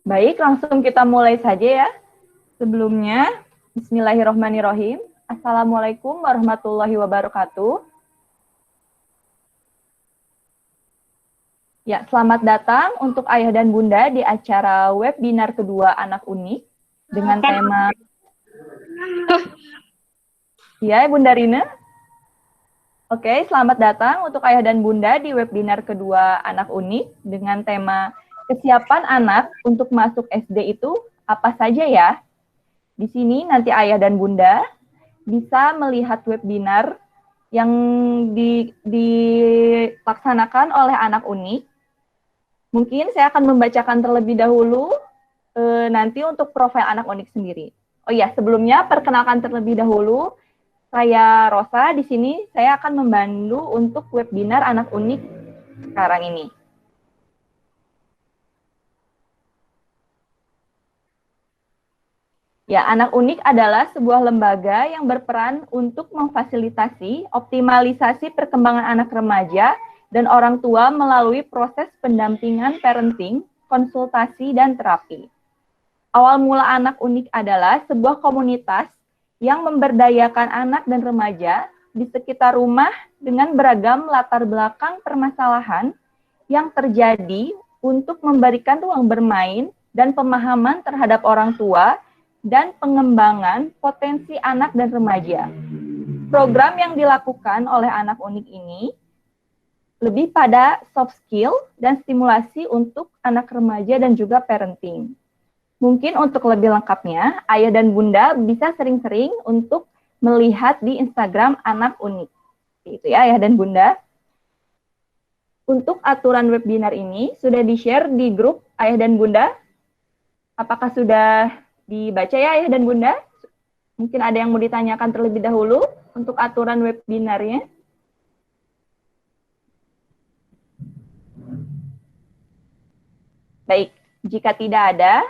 Baik, langsung kita mulai saja ya. Sebelumnya, Bismillahirrahmanirrahim. Assalamualaikum warahmatullahi wabarakatuh. Ya, selamat datang untuk Ayah dan Bunda di acara webinar kedua Anak Unik dengan tema ya, Bunda Rina. Oke, selamat datang untuk Ayah dan Bunda di webinar kedua Anak Unik dengan tema kesiapan anak untuk masuk SD itu apa saja ya? Di sini nanti Ayah dan Bunda bisa melihat webinar yang dilaksanakan oleh Anak Unik. Mungkin saya akan membacakan terlebih dahulu nanti untuk profil Anak Unik sendiri. Oh iya, sebelumnya perkenalkan terlebih dahulu. Saya Rosa, di sini saya akan membantu untuk webinar Anak Unik sekarang ini. Ya, Anak Unik adalah sebuah lembaga yang berperan untuk memfasilitasi optimalisasi perkembangan anak remaja dan orang tua melalui proses pendampingan parenting, konsultasi, dan terapi. Awal mula Anak Unik adalah sebuah komunitas yang memberdayakan anak dan remaja di sekitar rumah dengan beragam latar belakang permasalahan yang terjadi untuk memberikan ruang bermain dan pemahaman terhadap orang tua dan pengembangan potensi anak dan remaja. Program yang dilakukan oleh Anak Unik ini lebih pada soft skill dan stimulasi untuk anak remaja dan juga parenting. Mungkin untuk lebih lengkapnya, Ayah dan Bunda bisa sering-sering untuk melihat di Instagram Anak Unik. Itu ya, Ayah dan Bunda. Untuk aturan webinar ini sudah di-share di grup Ayah dan Bunda. Apakah sudah dibaca ya, Ayah dan Bunda? Mungkin ada yang mau ditanyakan terlebih dahulu untuk aturan webinarnya. Baik, jika tidak ada,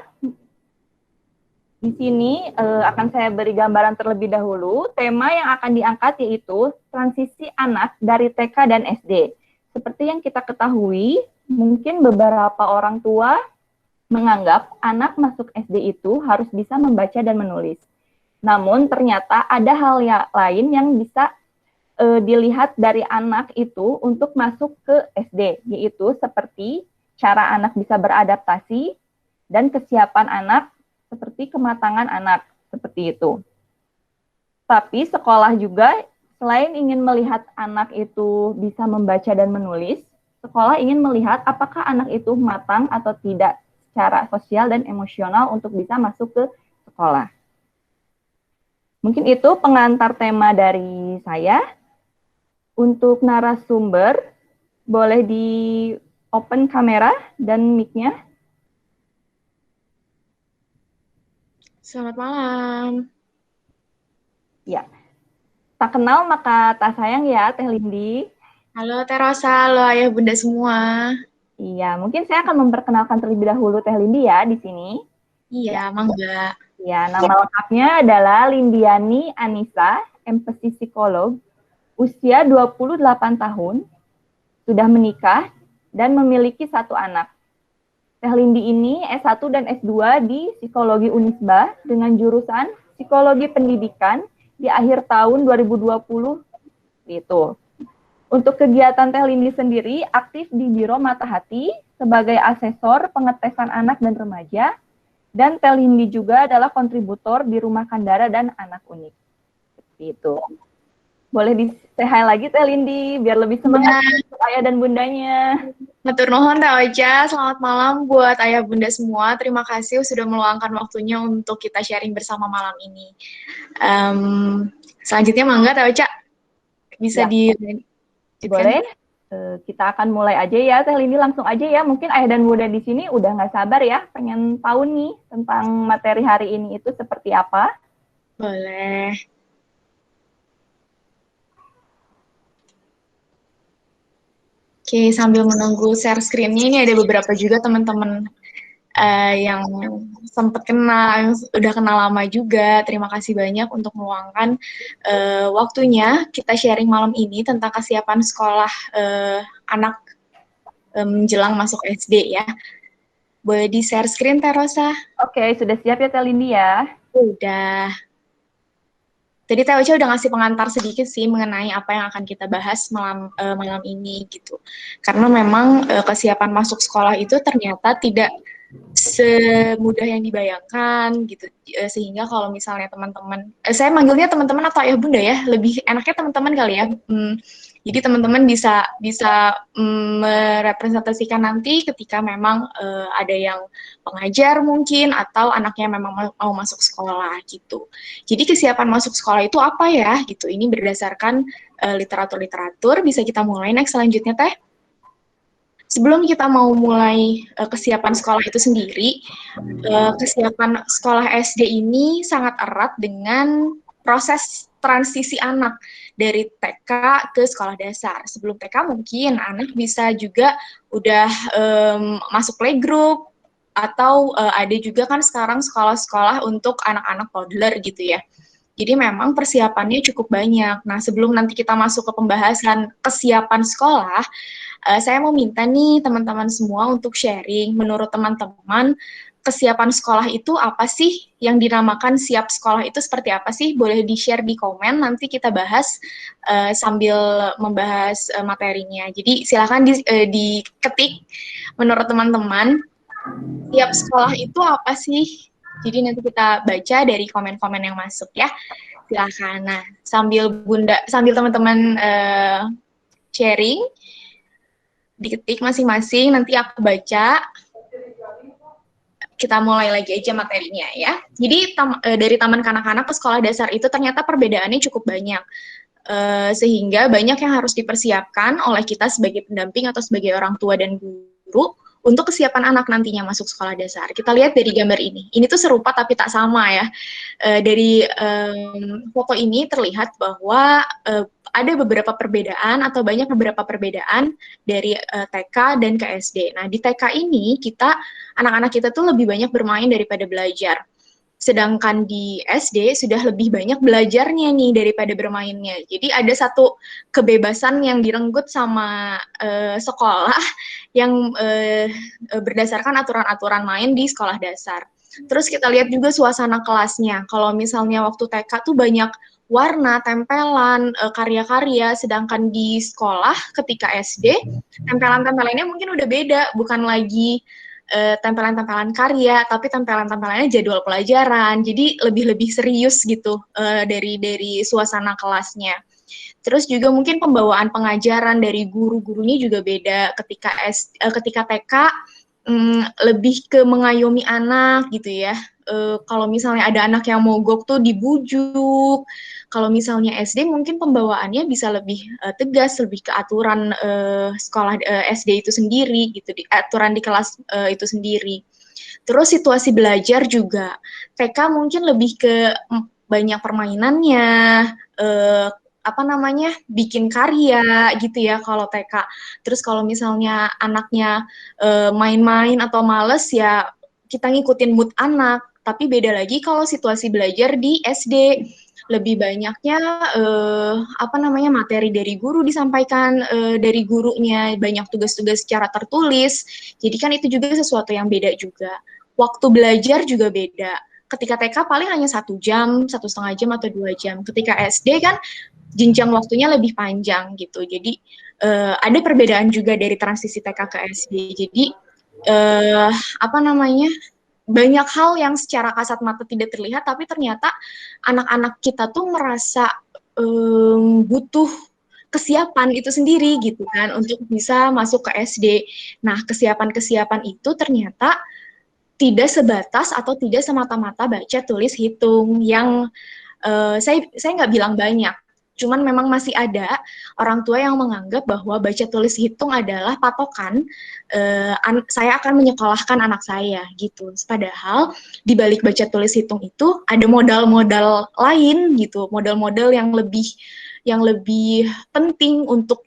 di sini akan saya beri gambaran terlebih dahulu. Tema yang akan diangkat yaitu transisi anak dari TK dan SD. Seperti yang kita ketahui, mungkin beberapa orang tua menganggap anak masuk SD itu harus bisa membaca dan menulis. Namun ternyata ada hal lain yang bisa dilihat dari anak itu untuk masuk ke SD, yaitu seperti cara anak bisa beradaptasi dan kesiapan anak seperti kematangan anak, seperti itu. Tapi sekolah juga selain ingin melihat anak itu bisa membaca dan menulis, sekolah ingin melihat apakah anak itu matang atau tidak secara sosial dan emosional untuk bisa masuk ke sekolah. Mungkin itu pengantar tema dari saya. Untuk narasumber, boleh di open kamera dan mic-nya. Selamat malam. Ya, tak kenal maka tak sayang ya, Teh Lindi. Halo Teh Rosa, halo Ayah Bunda semua. Iya, mungkin saya akan memperkenalkan terlebih dahulu Teh Lindi ya di sini. Iya, mangga. Ya, nama lengkapnya adalah Lindiani Anissa, empati psikolog, usia 28 tahun, sudah menikah, dan memiliki 1 anak. Teh Lindi ini S1 dan S2 di Psikologi Unisba dengan jurusan Psikologi Pendidikan di akhir tahun 2020. Gitu. Untuk kegiatan Teh Lindi sendiri aktif di Biro Mata Hati sebagai asesor pengetesan anak dan remaja, dan Teh Lindi juga adalah kontributor di Rumah Kandara dan Anak Unik. Seperti itu. Boleh di-say lagi Teh Lindi biar lebih semangat untuk Ayah dan Bundanya. Matur nuhun Teh Ocha, selamat malam buat Ayah Bunda semua. Terima kasih sudah meluangkan waktunya untuk kita sharing bersama malam ini. Selanjutnya mangga Teh Ocha bisa Ya. di Boleh. Kita akan mulai aja ya, Teh Lindi, langsung aja ya. Mungkin Ayah dan Bunda di sini udah nggak sabar ya, pengen tahu nih tentang materi hari ini itu seperti apa. Boleh. Oke, sambil menunggu share screen-nya, ini ada beberapa juga teman-teman yang sempat kenal, yang udah kenal lama juga. Terima kasih banyak untuk meluangkan waktunya kita sharing malam ini tentang kesiapan sekolah anak menjelang masuk SD ya. Boleh di-share screen, Teh Rosa? Oke, sudah siap ya Teh Lindi ya? Udah. Tadi Teh Ocha udah ngasih pengantar sedikit sih mengenai apa yang akan kita bahas malam ini gitu. Karena memang kesiapan masuk sekolah itu ternyata tidak semudah yang dibayangkan gitu. Sehingga kalau misalnya teman-teman, saya manggilnya teman-teman atau ayah bunda ya, lebih enaknya teman-teman kali ya. Jadi teman-teman bisa bisa merepresentasikan nanti ketika memang ada yang pengajar mungkin atau anaknya memang mau masuk sekolah gitu. Jadi kesiapan masuk sekolah itu apa ya gitu. Ini berdasarkan literatur-literatur. Bisa kita mulai next selanjutnya Teh. Sebelum kita mau mulai kesiapan sekolah itu sendiri, kesiapan sekolah SD ini sangat erat dengan proses transisi anak dari TK ke sekolah dasar. Sebelum TK mungkin anak bisa juga udah masuk playgroup atau ada juga kan sekarang sekolah-sekolah untuk anak-anak toddler gitu ya. Jadi memang persiapannya cukup banyak. Nah, sebelum nanti kita masuk ke pembahasan kesiapan sekolah, saya mau minta nih teman-teman semua untuk sharing. Menurut teman-teman, kesiapan sekolah itu apa sih? Yang dinamakan siap sekolah itu seperti apa sih? Boleh di-share di komen, nanti kita bahas sambil membahas materinya. Jadi silakan diketik menurut teman-teman, siap sekolah itu apa sih? Jadi nanti kita baca dari komen-komen yang masuk ya. Silakan. Nah, sambil teman-teman sharing, diketik masing-masing, nanti aku baca, kita mulai lagi aja materinya ya. Jadi dari taman kanak-kanak ke sekolah dasar itu ternyata perbedaannya cukup banyak. Sehingga banyak yang harus dipersiapkan oleh kita sebagai pendamping atau sebagai orang tua dan guru untuk kesiapan anak nantinya masuk sekolah dasar. Kita lihat dari gambar ini. Ini tuh serupa tapi tak sama ya. Dari foto ini terlihat bahwa ada beberapa perbedaan atau banyak beberapa perbedaan dari TK dan ke SD. Nah, di TK ini anak-anak kita tuh lebih banyak bermain daripada belajar. Sedangkan di SD sudah lebih banyak belajarnya nih daripada bermainnya. Jadi ada satu kebebasan yang direnggut sama sekolah yang berdasarkan aturan-aturan main di sekolah dasar. Terus kita lihat juga suasana kelasnya. Kalau misalnya waktu TK tuh banyak warna, tempelan, karya-karya, sedangkan di sekolah ketika SD, tempelan-tempelannya mungkin udah beda, bukan lagi tempelan-tempelan karya, tapi tempelan-tempelannya jadwal pelajaran. Jadi lebih-lebih serius gitu dari suasana kelasnya. Terus juga mungkin pembawaan pengajaran dari guru-gurunya juga beda. Ketika TK lebih ke mengayomi anak gitu ya. Kalau misalnya ada anak yang mogok tuh dibujuk. Kalau misalnya SD mungkin pembawaannya bisa lebih tegas, lebih ke aturan sekolah SD itu sendiri gitu, aturan di kelas itu sendiri. Terus situasi belajar juga TK mungkin lebih ke banyak permainannya, apa namanya, bikin karya gitu ya kalau TK. Terus kalau misalnya anaknya main-main atau males ya kita ngikutin mood anak. Tapi beda lagi kalau situasi belajar di SD, lebih banyaknya apa namanya, materi dari guru disampaikan dari gurunya, banyak tugas-tugas secara tertulis. Jadi kan itu juga sesuatu yang beda juga. Waktu belajar juga beda. Ketika TK paling hanya 1 jam, 1,5 jam atau 2 jam. Ketika SD kan jenjang waktunya lebih panjang gitu. Jadi ada perbedaan juga dari transisi TK ke SD. Jadi apa namanya, banyak hal yang secara kasat mata tidak terlihat, tapi ternyata anak-anak kita tuh merasa butuh kesiapan itu sendiri gitu kan untuk bisa masuk ke SD. Nah, kesiapan-kesiapan itu ternyata tidak sebatas atau tidak semata-mata baca, tulis, hitung yang saya nggak bilang banyak, cuman memang masih ada orang tua yang menganggap bahwa baca tulis hitung adalah patokan saya akan menyekolahkan anak saya gitu. Padahal di balik baca tulis hitung itu ada modal-modal lain gitu, modal-modal yang lebih penting untuk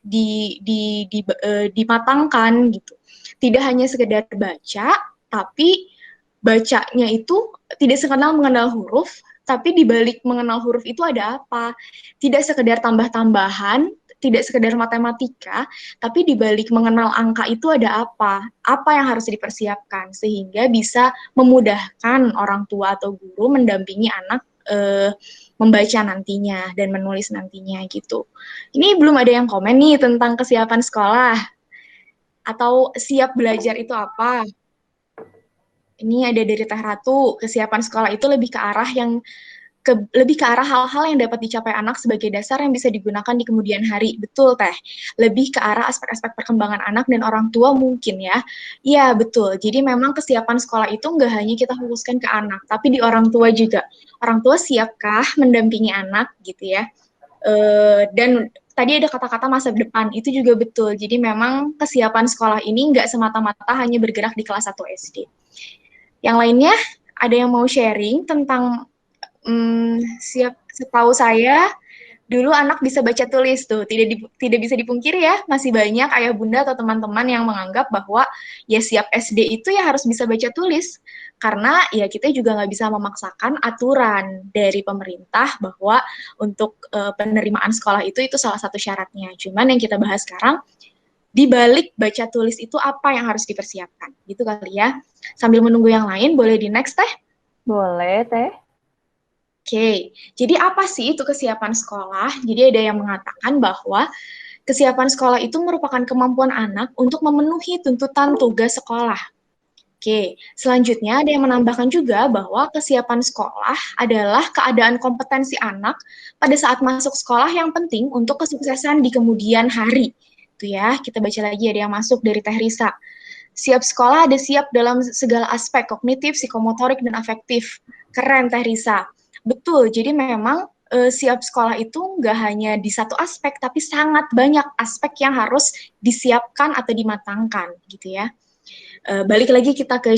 dimatangkan gitu. Tidak hanya sekedar baca, tapi bacanya itu tidak sekedar mengenal huruf, tapi di balik mengenal huruf itu ada apa? Tidak sekedar tambah-tambahan, tidak sekedar matematika, tapi di balik mengenal angka itu ada apa yang harus dipersiapkan, sehingga bisa memudahkan orang tua atau guru mendampingi anak membaca nantinya dan menulis nantinya gitu. Ini belum ada yang komen nih tentang kesiapan sekolah atau siap belajar itu apa. Ini ada dari Teh Ratu, kesiapan sekolah itu lebih ke arah hal-hal yang dapat dicapai anak sebagai dasar yang bisa digunakan di kemudian hari. Betul, Teh. Lebih ke arah aspek-aspek perkembangan anak dan orang tua mungkin ya. Iya, betul. Jadi memang kesiapan sekolah itu nggak hanya kita fokuskan ke anak, tapi di orang tua juga. Orang tua siapkah mendampingi anak gitu ya. Dan tadi ada kata-kata masa depan, itu juga betul. Jadi memang kesiapan sekolah ini nggak semata-mata hanya bergerak di kelas 1 SD. Yang lainnya, ada yang mau sharing tentang setahu saya dulu anak bisa baca tulis tuh, tidak bisa dipungkiri ya, masih banyak ayah bunda atau teman-teman yang menganggap bahwa ya siap SD itu ya harus bisa baca tulis, karena ya kita juga nggak bisa memaksakan aturan dari pemerintah bahwa untuk penerimaan sekolah itu salah satu syaratnya. Cuman yang kita bahas sekarang, di balik baca tulis itu apa yang harus dipersiapkan, gitu kali ya. Sambil menunggu yang lain, boleh di next, Teh? Boleh, Teh. Oke, jadi apa sih itu kesiapan sekolah? Jadi ada yang mengatakan bahwa kesiapan sekolah itu merupakan kemampuan anak untuk memenuhi tuntutan tugas sekolah. Oke, selanjutnya ada yang menambahkan juga bahwa kesiapan sekolah adalah keadaan kompetensi anak pada saat masuk sekolah yang penting untuk kesuksesan di kemudian hari. Itu ya, kita baca lagi ada yang masuk dari Teh Risa. Siap sekolah ada siap dalam segala aspek kognitif, psikomotorik, dan afektif. Keren Teh Risa. Betul, jadi memang siap sekolah itu nggak hanya di satu aspek, tapi sangat banyak aspek yang harus disiapkan atau dimatangkan, gitu ya. Balik lagi kita ke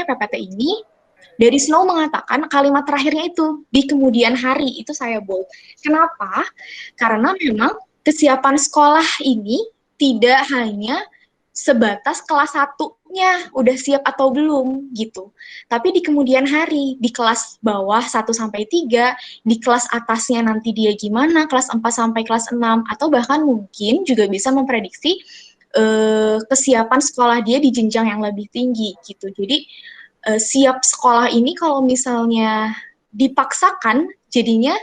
PPT ini. Dari Snow mengatakan kalimat terakhirnya itu di kemudian hari, itu saya bold. Kenapa? Karena memang kesiapan sekolah ini tidak hanya sebatas kelas satunya udah siap atau belum gitu. Tapi di kemudian hari, di kelas bawah 1-3, di kelas atasnya nanti dia gimana, kelas 4 sampai kelas 6, atau bahkan mungkin juga bisa memprediksi kesiapan sekolah dia di jenjang yang lebih tinggi gitu. Jadi siap sekolah ini kalau misalnya dipaksakan, jadinya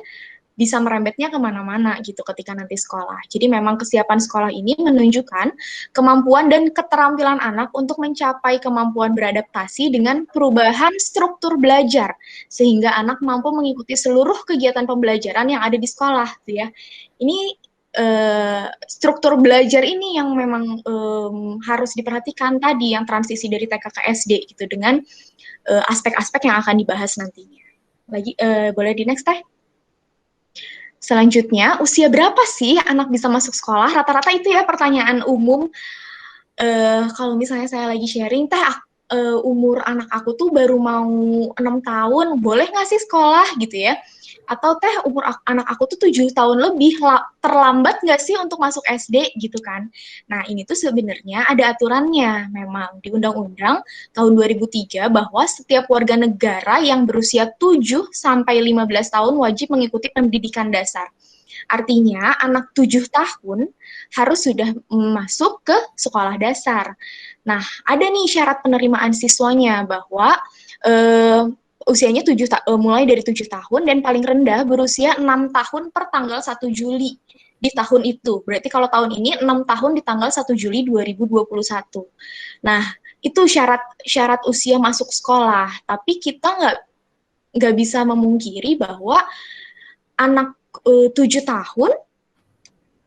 bisa merembetnya kemana-mana gitu ketika nanti sekolah. Jadi memang kesiapan sekolah ini menunjukkan kemampuan dan keterampilan anak untuk mencapai kemampuan beradaptasi dengan perubahan struktur belajar, sehingga anak mampu mengikuti seluruh kegiatan pembelajaran yang ada di sekolah. Gitu ya. Ini struktur belajar ini yang memang harus diperhatikan tadi, yang transisi dari TK ke SD gitu, dengan aspek-aspek yang akan dibahas nantinya. Lagi boleh di next, Teh? Selanjutnya, usia berapa sih anak bisa masuk sekolah? Rata-rata itu ya pertanyaan umum. Kalau misalnya saya lagi sharing, Teh, umur anak aku tuh baru mau 6 tahun, boleh nggak sih sekolah gitu ya? Atau Teh, umur anak aku tuh 7 tahun lebih, terlambat nggak sih untuk masuk SD gitu kan? Nah, ini tuh sebenarnya ada aturannya memang di Undang-Undang tahun 2003 bahwa setiap warga negara yang berusia 7-15 tahun wajib mengikuti pendidikan dasar. Artinya anak 7 tahun harus sudah masuk ke sekolah dasar. Nah, ada nih syarat penerimaan siswanya bahwa usianya mulai dari 7 tahun dan paling rendah berusia 6 tahun per tanggal 1 Juli di tahun itu. Berarti kalau tahun ini 6 tahun di tanggal 1 Juli 2021. Nah, itu syarat usia masuk sekolah. Tapi kita nggak bisa memungkiri bahwa anak 7 tahun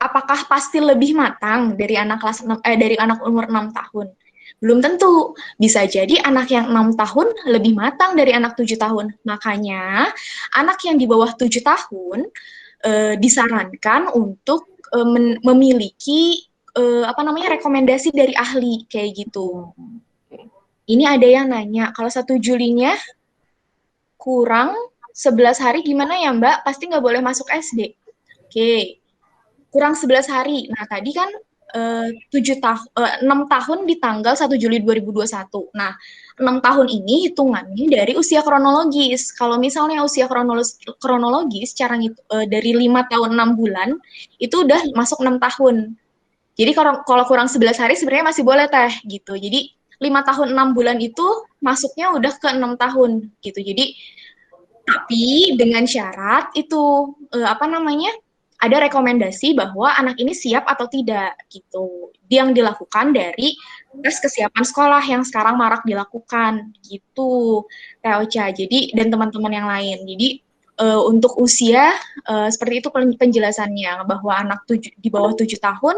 apakah pasti lebih matang dari anak dari anak umur 6 tahun? Belum tentu. Bisa jadi anak yang 6 tahun lebih matang dari anak 7 tahun. Makanya anak yang di bawah 7 tahun disarankan untuk memiliki rekomendasi dari ahli kayak gitu. Ini ada yang nanya, kalau 1 Julinya kurang 11 hari gimana ya Mbak? Pasti nggak boleh masuk SD. Oke, kurang 11 hari. Nah, tadi kan 6 tahun di tanggal 1 Juli 2021. Nah, 6 tahun ini hitungannya dari usia kronologis. Kalau misalnya usia kronologis cara dari 5 tahun 6 bulan, itu udah masuk 6 tahun. Jadi kalau kurang 11 hari sebenarnya masih boleh teh gitu. Jadi 5 tahun 6 bulan itu masuknya udah ke 6 tahun gitu. Jadi tapi dengan syarat itu apa namanya? Ada rekomendasi bahwa anak ini siap atau tidak gitu. Yang dilakukan dari tes kesiapan sekolah yang sekarang marak dilakukan gitu. Teh Ocha. Jadi dan teman-teman yang lain. Jadi untuk usia seperti itu penjelasannya bahwa anak di bawah 7 tahun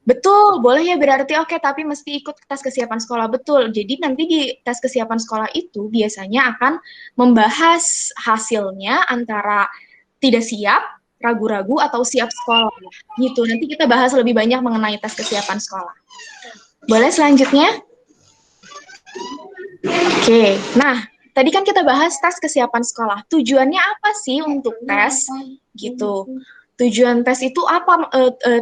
betul, boleh ya berarti oke, tapi mesti ikut tes kesiapan sekolah betul. Jadi nanti di tes kesiapan sekolah itu biasanya akan membahas hasilnya antara tidak siap, ragu-ragu, atau siap sekolah. Gitu, nanti kita bahas lebih banyak mengenai tes kesiapan sekolah. Boleh selanjutnya? Oke, nah tadi kan kita bahas tes kesiapan sekolah. Tujuannya apa sih untuk tes? Gitu. Tujuan tes itu apa?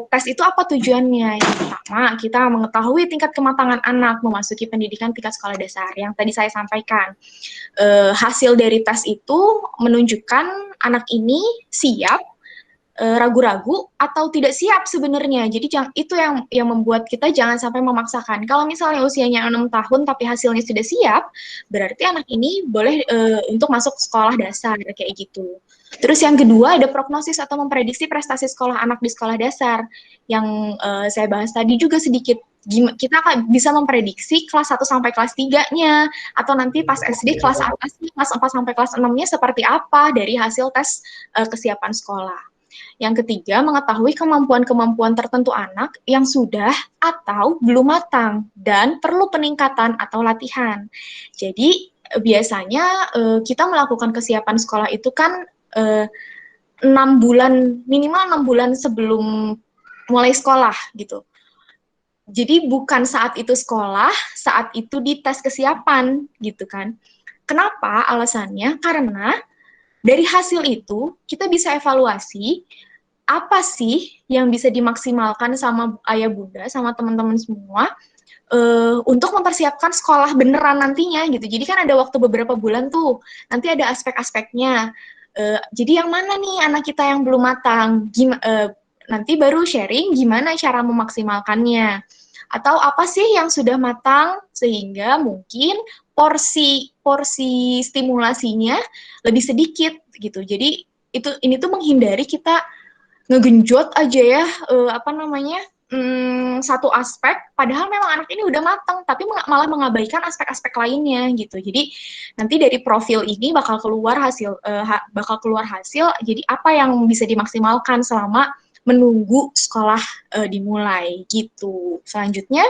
Tes itu apa tujuannya? Yang pertama, kita mengetahui tingkat kematangan anak memasuki pendidikan tingkat sekolah dasar. Yang tadi saya sampaikan, hasil dari tes itu menunjukkan anak ini siap, ragu-ragu, atau tidak siap sebenarnya. Jadi itu yang membuat kita jangan sampai memaksakan. Kalau misalnya usianya 6 tahun tapi hasilnya sudah siap, berarti anak ini boleh untuk masuk sekolah dasar kayak gitu. Terus yang kedua ada prognosis atau memprediksi prestasi sekolah anak di sekolah dasar. Yang saya bahas tadi juga sedikit, kita akan bisa memprediksi kelas 1 sampai kelas 3-nya, atau nanti pas SD kelas atas, kelas 4 sampai kelas 6-nya seperti apa dari hasil tes kesiapan sekolah. Yang ketiga, mengetahui kemampuan-kemampuan tertentu anak yang sudah atau belum matang dan perlu peningkatan atau latihan. Jadi biasanya kita melakukan kesiapan sekolah itu kan 6 bulan, minimal 6 bulan sebelum mulai sekolah gitu. Jadi bukan saat itu sekolah, saat itu di tes kesiapan gitu kan. Kenapa? Alasannya karena dari hasil itu kita bisa evaluasi apa sih yang bisa dimaksimalkan sama ayah bunda, sama teman-teman semua untuk mempersiapkan sekolah beneran nantinya gitu. Jadi kan ada waktu beberapa bulan tuh, nanti ada aspek-aspeknya. Jadi yang mana nih anak kita yang belum matang? Nanti baru sharing gimana cara memaksimalkannya. Atau apa sih yang sudah matang sehingga mungkin porsi stimulasinya lebih sedikit gitu. Jadi ini tuh menghindari kita ngegenjot aja ya apa namanya satu aspek, padahal memang anak ini udah matang, tapi malah mengabaikan aspek-aspek lainnya gitu. Jadi nanti dari profil ini bakal keluar hasil, jadi apa yang bisa dimaksimalkan selama menunggu sekolah dimulai gitu. Selanjutnya,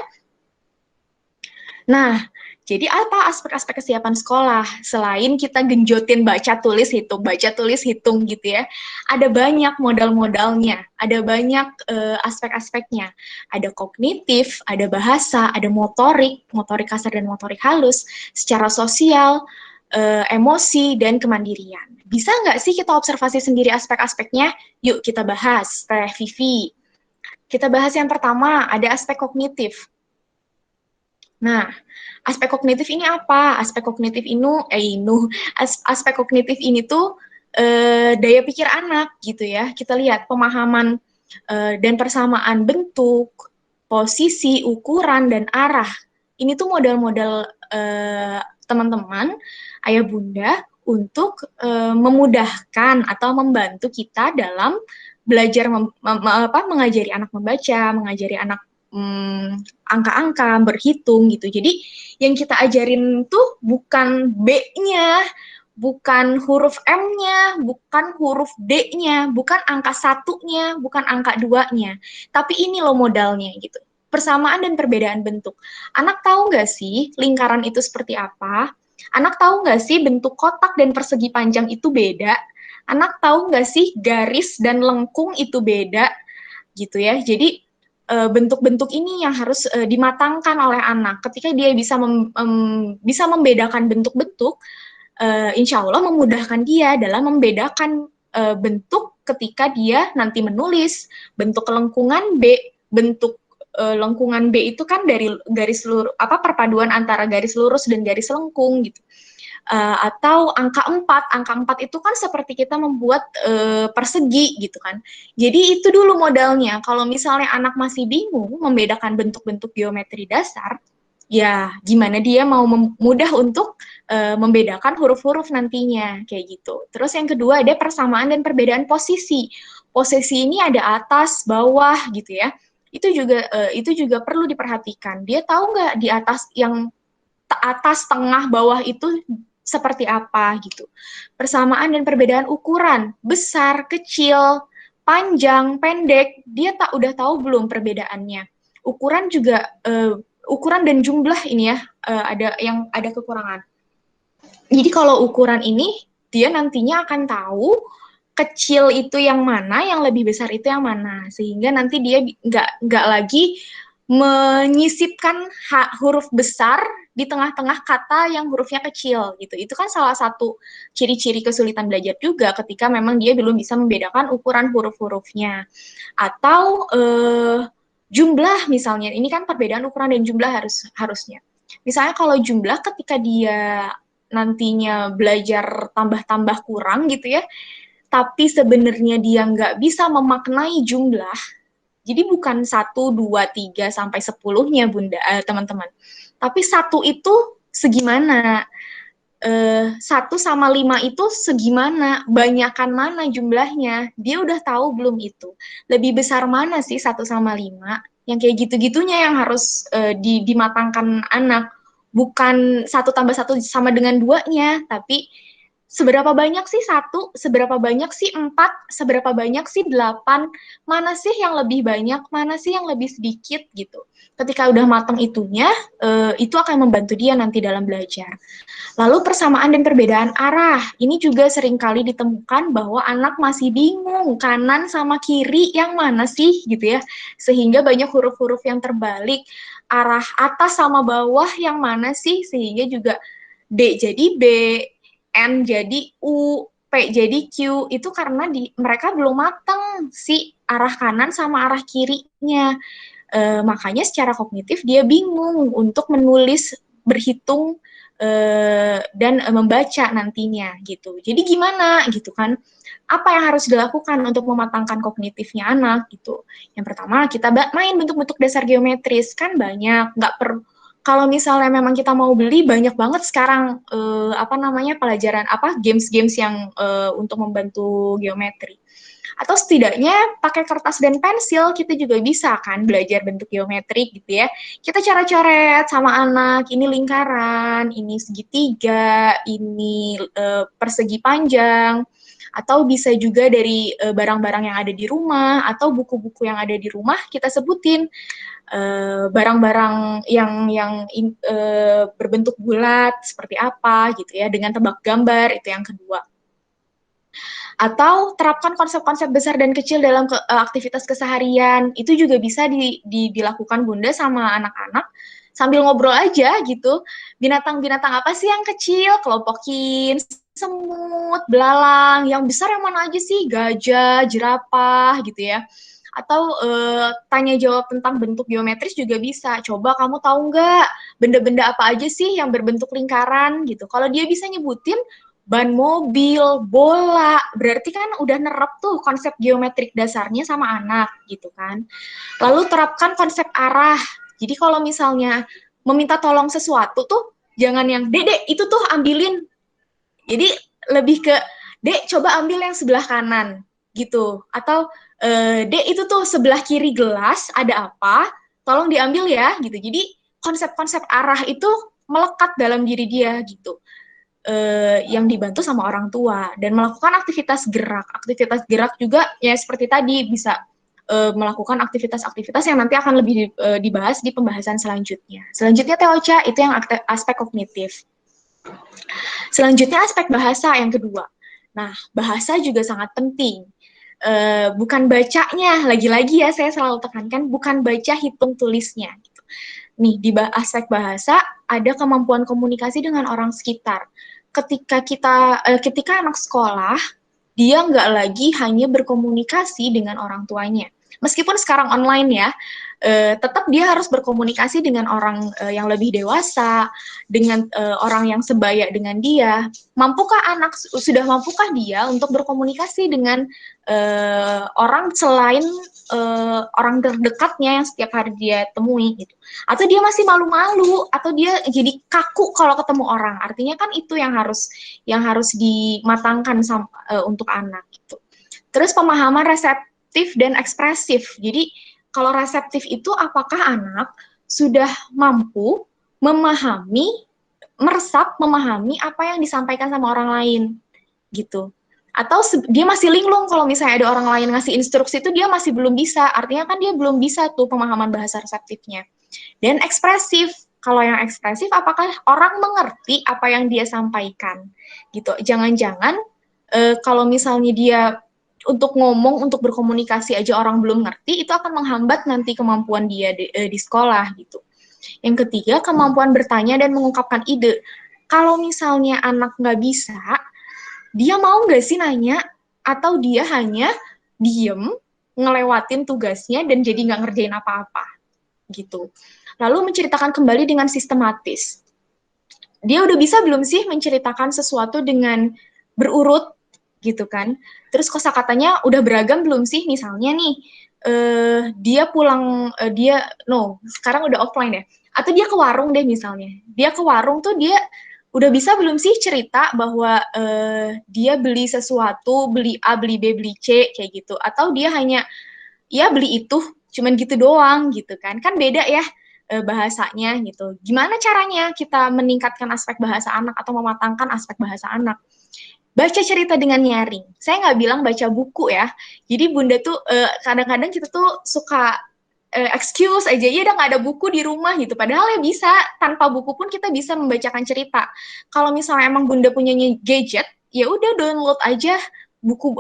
nah, jadi apa aspek-aspek kesiapan sekolah? Selain kita genjotin baca tulis hitung gitu ya, ada banyak modal-modalnya, ada banyak aspek-aspeknya. Ada kognitif, ada bahasa, ada motorik kasar dan motorik halus, secara sosial, emosi, dan kemandirian. Bisa nggak sih kita observasi sendiri aspek-aspeknya? Yuk kita bahas, Teh Vivi. Kita bahas yang pertama, ada aspek kognitif. Nah, aspek kognitif ini apa? Aspek kognitif aspek kognitif ini tuh daya pikir anak gitu ya. Kita lihat pemahaman dan persamaan bentuk, posisi, ukuran, dan arah. Ini tuh modal-modal teman-teman, ayah bunda untuk memudahkan atau membantu kita dalam belajar mengajari anak membaca, mengajari anak angka-angka, berhitung gitu. Jadi yang kita ajarin tuh bukan B-nya, bukan huruf M-nya, bukan huruf D-nya, bukan angka 1-nya, bukan angka 2-nya. Tapi ini loh modalnya gitu. Persamaan dan perbedaan bentuk. Anak tahu nggak sih lingkaran itu seperti apa? Anak tahu nggak sih bentuk kotak dan persegi panjang itu beda? Anak tahu nggak sih garis dan lengkung itu beda? Gitu ya. Jadi bentuk-bentuk ini yang harus dimatangkan oleh anak. Ketika dia bisa membedakan bentuk-bentuk, insya Allah memudahkan dia dalam membedakan bentuk ketika dia nanti menulis, bentuk lengkungan B, bentuk lengkungan B itu kan dari garis lurus, perpaduan antara garis lurus dan garis lengkung gitu. Atau angka 4 itu kan seperti kita membuat persegi gitu kan. Jadi itu dulu modalnya. Kalau misalnya anak masih bingung membedakan bentuk-bentuk geometri dasar, ya gimana dia mau mudah untuk membedakan huruf-huruf nantinya, kayak gitu. Terus yang kedua ada persamaan dan perbedaan posisi. Posisi ini ada atas, bawah gitu ya. Itu juga perlu diperhatikan. Dia tahu nggak di atas yang atas, tengah, bawah itu seperti apa gitu. Persamaan dan perbedaan ukuran, besar, kecil, panjang, pendek, dia udah tahu belum perbedaannya. Ukuran juga ukuran dan jumlah ini ya ada kekurangan. Jadi kalau ukuran ini dia nantinya akan tahu kecil itu yang mana, yang lebih besar itu yang mana, sehingga nanti dia nggak lagi menyisipkan huruf besar di tengah-tengah kata yang hurufnya kecil gitu. Itu kan salah satu ciri-ciri kesulitan belajar juga ketika memang dia belum bisa membedakan ukuran huruf-hurufnya. Atau jumlah misalnya, ini kan perbedaan ukuran dan jumlah harusnya. Misalnya kalau jumlah ketika dia nantinya belajar tambah-tambah kurang gitu ya, tapi sebenarnya dia nggak bisa memaknai jumlah, jadi bukan 1, 2, 3, sampai 10-nya Bunda, teman-teman. Tapi 1 itu segimana? 1 sama 5 itu segimana? Banyakan mana jumlahnya? Dia udah tahu belum itu? Lebih besar mana sih 1 sama 5? Yang kayak gitu-gitunya yang harus dimatangkan anak. Bukan 1 tambah 1 sama dengan 2-nya, tapi seberapa banyak sih 1, seberapa banyak sih 4, seberapa banyak sih 8, mana sih yang lebih banyak, mana sih yang lebih sedikit gitu. Ketika udah matang itunya, itu akan membantu dia nanti dalam belajar. Lalu persamaan dan perbedaan arah, ini juga seringkali ditemukan bahwa anak masih bingung kanan sama kiri yang mana sih gitu ya, sehingga banyak huruf-huruf yang terbalik, arah atas sama bawah yang mana sih, sehingga juga D jadi B, N jadi U, P jadi Q, itu karena mereka belum matang si arah kanan sama arah kirinya. Makanya secara kognitif dia bingung untuk menulis, berhitung, dan membaca nantinya gitu. Jadi gimana gitu kan? Apa yang harus dilakukan untuk mematangkan kognitifnya anak gitu? Yang pertama kita main bentuk-bentuk dasar geometris, kan banyak, nggak perlu. Kalau misalnya memang kita mau beli, banyak banget sekarang pelajaran games-games yang untuk membantu geometri. Atau setidaknya pakai kertas dan pensil kita juga bisa kan belajar bentuk geometri gitu ya. Kita coret-coret sama anak, ini lingkaran, ini segitiga, ini persegi panjang. Atau bisa juga dari barang-barang yang ada di rumah atau buku-buku yang ada di rumah, kita sebutin barang-barang yang berbentuk bulat seperti apa gitu ya, dengan tebak gambar, itu yang kedua. Atau terapkan konsep-konsep besar dan kecil dalam aktivitas keseharian, itu juga bisa dilakukan Bunda sama anak-anak sambil ngobrol aja gitu. Binatang-binatang apa sih yang kecil, kelompokin, semut, belalang, yang besar yang mana aja sih, gajah, jerapah gitu ya. Atau tanya jawab tentang bentuk geometris juga bisa. Coba kamu tahu nggak benda-benda apa aja sih yang berbentuk lingkaran gitu. Kalau dia bisa nyebutin ban mobil, bola, berarti kan udah nerap tuh konsep geometrik dasarnya sama anak gitu kan. Lalu terapkan konsep arah. Jadi kalau misalnya meminta tolong sesuatu tuh jangan yang Dek itu tuh ambilin. Jadi lebih ke Dek coba ambil yang sebelah kanan gitu. Atau Dek itu tuh sebelah kiri gelas ada apa? Tolong diambil ya gitu. Jadi konsep-konsep arah itu melekat dalam diri dia gitu. Yang dibantu sama orang tua dan melakukan aktivitas gerak. Aktivitas gerak juga ya seperti tadi bisa melakukan aktivitas-aktivitas yang nanti akan lebih dibahas di pembahasan selanjutnya. Selanjutnya Teh Ocha, itu yang aspek kognitif. Selanjutnya aspek bahasa yang kedua. Nah, bahasa juga sangat penting. Bukan bacanya, lagi-lagi ya saya selalu tekankan, bukan baca hitung tulisnya. Gitu. Nih, di aspek bahasa ada kemampuan komunikasi dengan orang sekitar. Ketika anak sekolah, dia nggak lagi hanya berkomunikasi dengan orang tuanya. Meskipun sekarang online ya, tetap dia harus berkomunikasi dengan orang yang lebih dewasa, dengan orang yang sebaya dengan dia. Sudah mampukah dia untuk berkomunikasi dengan orang selain orang terdekatnya yang setiap hari dia temui gitu? Atau dia masih malu-malu, atau dia jadi kaku kalau ketemu orang? Artinya kan itu yang harus dimatangkan untuk anak gitu. Terus pemahaman reseptif dan ekspresif. Jadi kalau reseptif itu apakah anak sudah mampu memahami, meresap, memahami apa yang disampaikan sama orang lain gitu. Atau dia masih linglung, kalau misalnya ada orang lain ngasih instruksi itu dia masih belum bisa. Artinya kan dia belum bisa tuh pemahaman bahasa reseptifnya. Dan ekspresif, kalau yang ekspresif apakah orang mengerti apa yang dia sampaikan gitu. Jangan-jangan kalau misalnya dia untuk ngomong, untuk berkomunikasi aja orang belum ngerti, itu akan menghambat nanti kemampuan dia di sekolah gitu. Yang ketiga, kemampuan bertanya dan mengungkapkan ide. Kalau misalnya anak nggak bisa, dia mau nggak sih nanya, atau dia hanya diem, ngelewatin tugasnya dan jadi nggak ngerjain apa-apa gitu. Lalu menceritakan kembali dengan sistematis. Dia udah bisa belum sih menceritakan sesuatu dengan berurut gitu kan? Terus kosakatanya udah beragam belum sih? Misalnya nih, dia pulang, sekarang udah offline ya. Atau dia ke warung deh misalnya. Dia ke warung tuh dia udah bisa belum sih cerita bahwa dia beli sesuatu, beli A, beli B, beli C, kayak gitu. Atau dia hanya, ya beli itu, cuman gitu doang gitu kan. Kan beda ya bahasanya gitu. Gimana caranya kita meningkatkan aspek bahasa anak atau mematangkan aspek bahasa anak? Baca cerita dengan nyaring. Saya nggak bilang baca buku ya. Jadi Bunda tuh kadang-kadang kita tuh suka excuse aja, ya udah nggak ada buku di rumah gitu. Padahal ya bisa, tanpa buku pun kita bisa membacakan cerita. Kalau misalnya emang Bunda punya gadget, ya udah download aja buku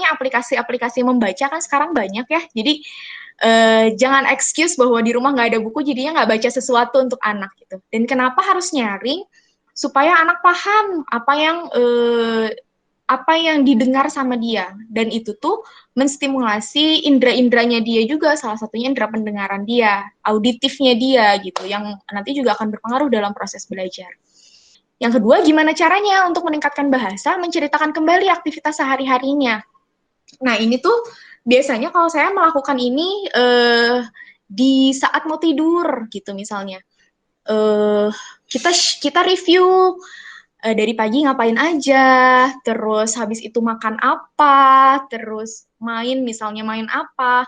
aplikasi-aplikasi membaca kan sekarang banyak ya. Jadi jangan excuse bahwa di rumah nggak ada buku, jadinya nggak baca sesuatu untuk anak gitu. Dan kenapa harus nyaring? Supaya anak paham apa yang didengar sama dia, dan itu tuh menstimulasi indera-inderanya dia juga, salah satunya indera pendengaran dia, auditifnya dia gitu, yang nanti juga akan berpengaruh dalam proses belajar. Yang kedua, gimana caranya untuk meningkatkan bahasa? Menceritakan kembali aktivitas sehari-harinya. Nah, ini tuh biasanya kalau saya melakukan ini di saat mau tidur gitu misalnya. Kita review dari pagi ngapain aja, terus habis itu makan apa, terus misalnya main apa,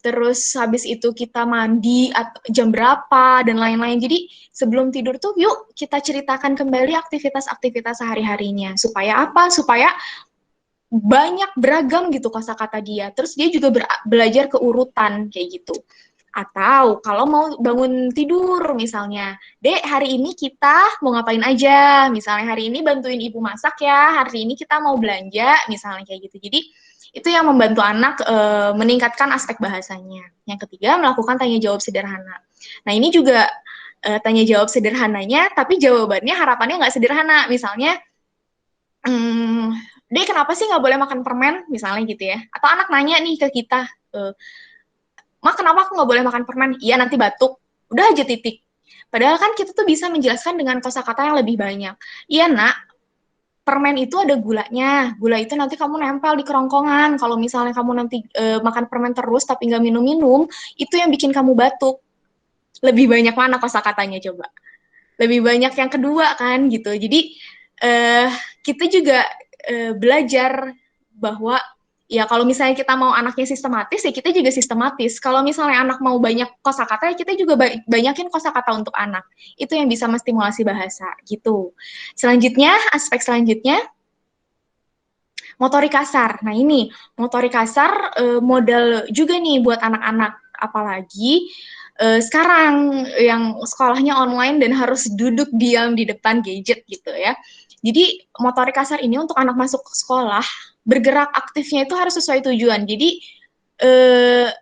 terus habis itu kita mandi jam berapa, dan lain-lain. Jadi sebelum tidur tuh yuk kita ceritakan kembali aktivitas-aktivitas sehari-harinya. Supaya apa? Supaya banyak beragam gitu kosakata dia. Terus dia juga belajar keurutan kayak gitu. Atau kalau mau bangun tidur misalnya, Dek, hari ini kita mau ngapain aja? Misalnya hari ini bantuin ibu masak ya, hari ini kita mau belanja, misalnya kayak gitu. Jadi itu yang membantu anak meningkatkan aspek bahasanya. Yang ketiga, melakukan tanya jawab sederhana. Nah, ini juga tanya jawab sederhananya, tapi jawabannya harapannya nggak sederhana. Misalnya, Dek, kenapa sih nggak boleh makan permen? Misalnya gitu ya. Atau anak nanya nih ke kita, Ma, kenapa aku nggak boleh makan permen? Iya, nanti batuk. Udah aja titik. Padahal kan kita tuh bisa menjelaskan dengan kosakata yang lebih banyak. Iya, nak, permen itu ada gulanya. Gula itu nanti kamu nempel di kerongkongan. Kalau misalnya kamu nanti makan permen terus tapi nggak minum-minum, itu yang bikin kamu batuk. Lebih banyak mana kosakatanya coba? Lebih banyak yang kedua kan gitu. Jadi kita juga belajar bahwa ya kalau misalnya kita mau anaknya sistematis, ya kita juga sistematis. Kalau misalnya anak mau banyak kosakata, ya kita juga banyakin kosakata untuk anak. Itu yang bisa menstimulasi bahasa gitu. Selanjutnya, aspek selanjutnya, motorik kasar. Nah ini, motorik kasar modal juga nih buat anak-anak. Apalagi sekarang yang sekolahnya online dan harus duduk diam di depan gadget gitu ya. Jadi motorik kasar ini untuk anak masuk sekolah, bergerak aktifnya itu harus sesuai tujuan. Jadi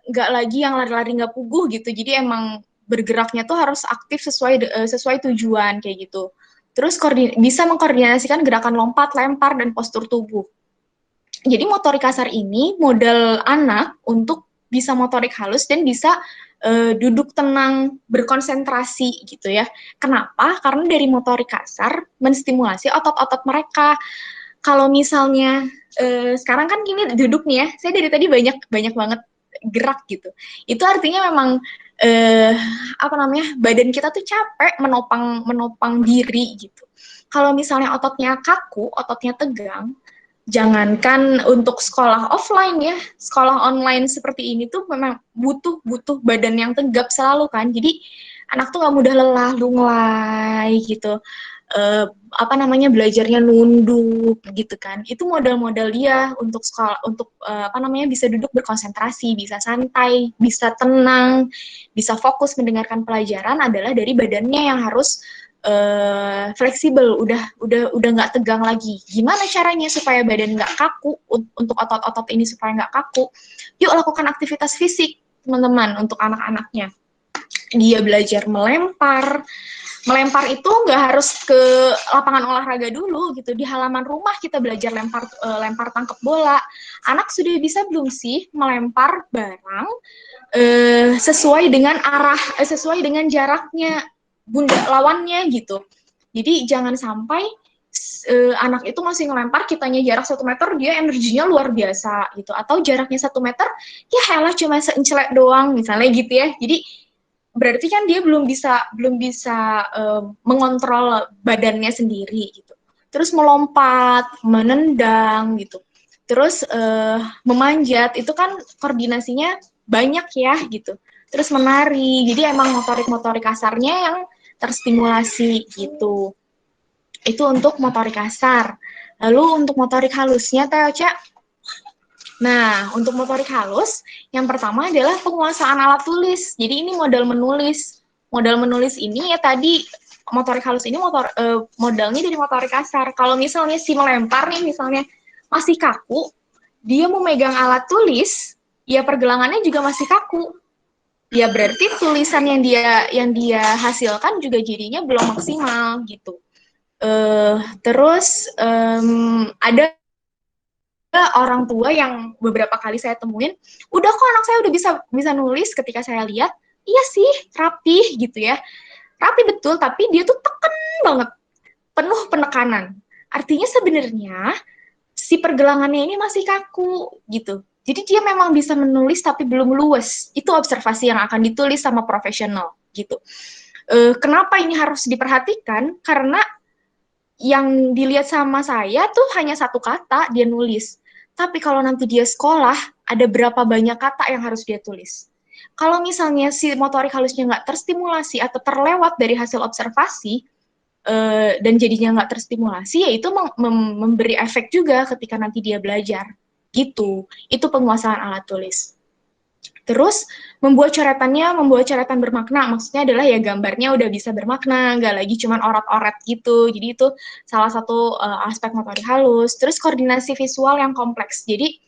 nggak lagi yang lari-lari nggak puguh gitu. Jadi emang bergeraknya tuh harus aktif sesuai tujuan kayak gitu. Terus bisa mengkoordinasikan gerakan lompat, lempar, dan postur tubuh. Jadi motorik kasar ini modal anak untuk bisa motorik halus dan bisa duduk tenang, berkonsentrasi gitu ya. Kenapa? Karena dari motorik kasar menstimulasi otot-otot mereka. Kalau misalnya sekarang kan gini duduk nih ya, saya dari tadi banyak banget gerak gitu. Itu artinya memang badan kita tuh capek menopang diri gitu. Kalau misalnya ototnya kaku, ototnya tegang, jangankan untuk sekolah offline ya, sekolah online seperti ini tuh memang butuh badan yang tegap selalu kan. Jadi anak tuh nggak mudah lelah, lunglai gitu. Belajarnya nunduk gitu kan. Itu modal-modal dia untuk sekolah, untuk bisa duduk berkonsentrasi, bisa santai, bisa tenang, bisa fokus mendengarkan pelajaran adalah dari badannya yang harus fleksibel, udah nggak tegang lagi. Gimana caranya supaya badan nggak kaku, untuk otot-otot ini supaya nggak kaku? Yuk lakukan aktivitas fisik teman-teman untuk anak-anaknya. Dia belajar melempar itu nggak harus ke lapangan olahraga dulu gitu. Di halaman rumah kita belajar lempar tangkap bola. Anak sudah bisa belum sih melempar barang sesuai dengan sesuai dengan jaraknya bunda lawannya gitu. Jadi jangan sampai anak itu masih ngelempar, kitanya jarak 1 meter, dia energinya luar biasa gitu. Atau jaraknya 1 meter, ya elah cuma seencelek doang misalnya gitu ya. Jadi berarti kan dia belum bisa mengontrol badannya sendiri gitu. Terus melompat, menendang gitu. Terus memanjat, itu kan koordinasinya banyak ya gitu. Terus menari, jadi emang motorik kasarnya yang terstimulasi gitu. Itu untuk motorik kasar. Lalu untuk motorik halusnya, Teh Ocha. Nah, untuk motorik halus, yang pertama adalah penguasaan alat tulis. Jadi ini modal menulis. Modal menulis ini ya tadi, motorik halus ini modalnya dari motorik kasar. Kalau misalnya si melempar nih, misalnya masih kaku, dia mau megang alat tulis, ya pergelangannya juga masih kaku. Ya berarti tulisan yang dia hasilkan juga jadinya belum maksimal gitu. Terus ada orang tua yang beberapa kali saya temuin, udah kok anak saya udah bisa nulis. Ketika saya lihat, iya sih rapi gitu ya, rapi betul, tapi dia tuh tekan banget, penuh penekanan. Artinya sebenarnya si pergelangannya ini masih kaku gitu. Jadi dia memang bisa menulis tapi belum luwes. Itu observasi yang akan ditulis sama profesional gitu. Kenapa ini harus diperhatikan? Karena yang dilihat sama saya tuh hanya 1 kata dia nulis. Tapi kalau nanti dia sekolah, ada berapa banyak kata yang harus dia tulis. Kalau misalnya si motorik halusnya nggak terstimulasi atau terlewat dari hasil observasi, dan jadinya nggak terstimulasi, ya itu memberi efek juga ketika nanti dia belajar. Gitu. Itu penguasaan alat tulis. Terus membuat coretan bermakna, maksudnya adalah ya gambarnya udah bisa bermakna, nggak lagi cuman orat-oret gitu. Jadi itu salah satu aspek motorik halus. Terus koordinasi visual yang kompleks. Jadi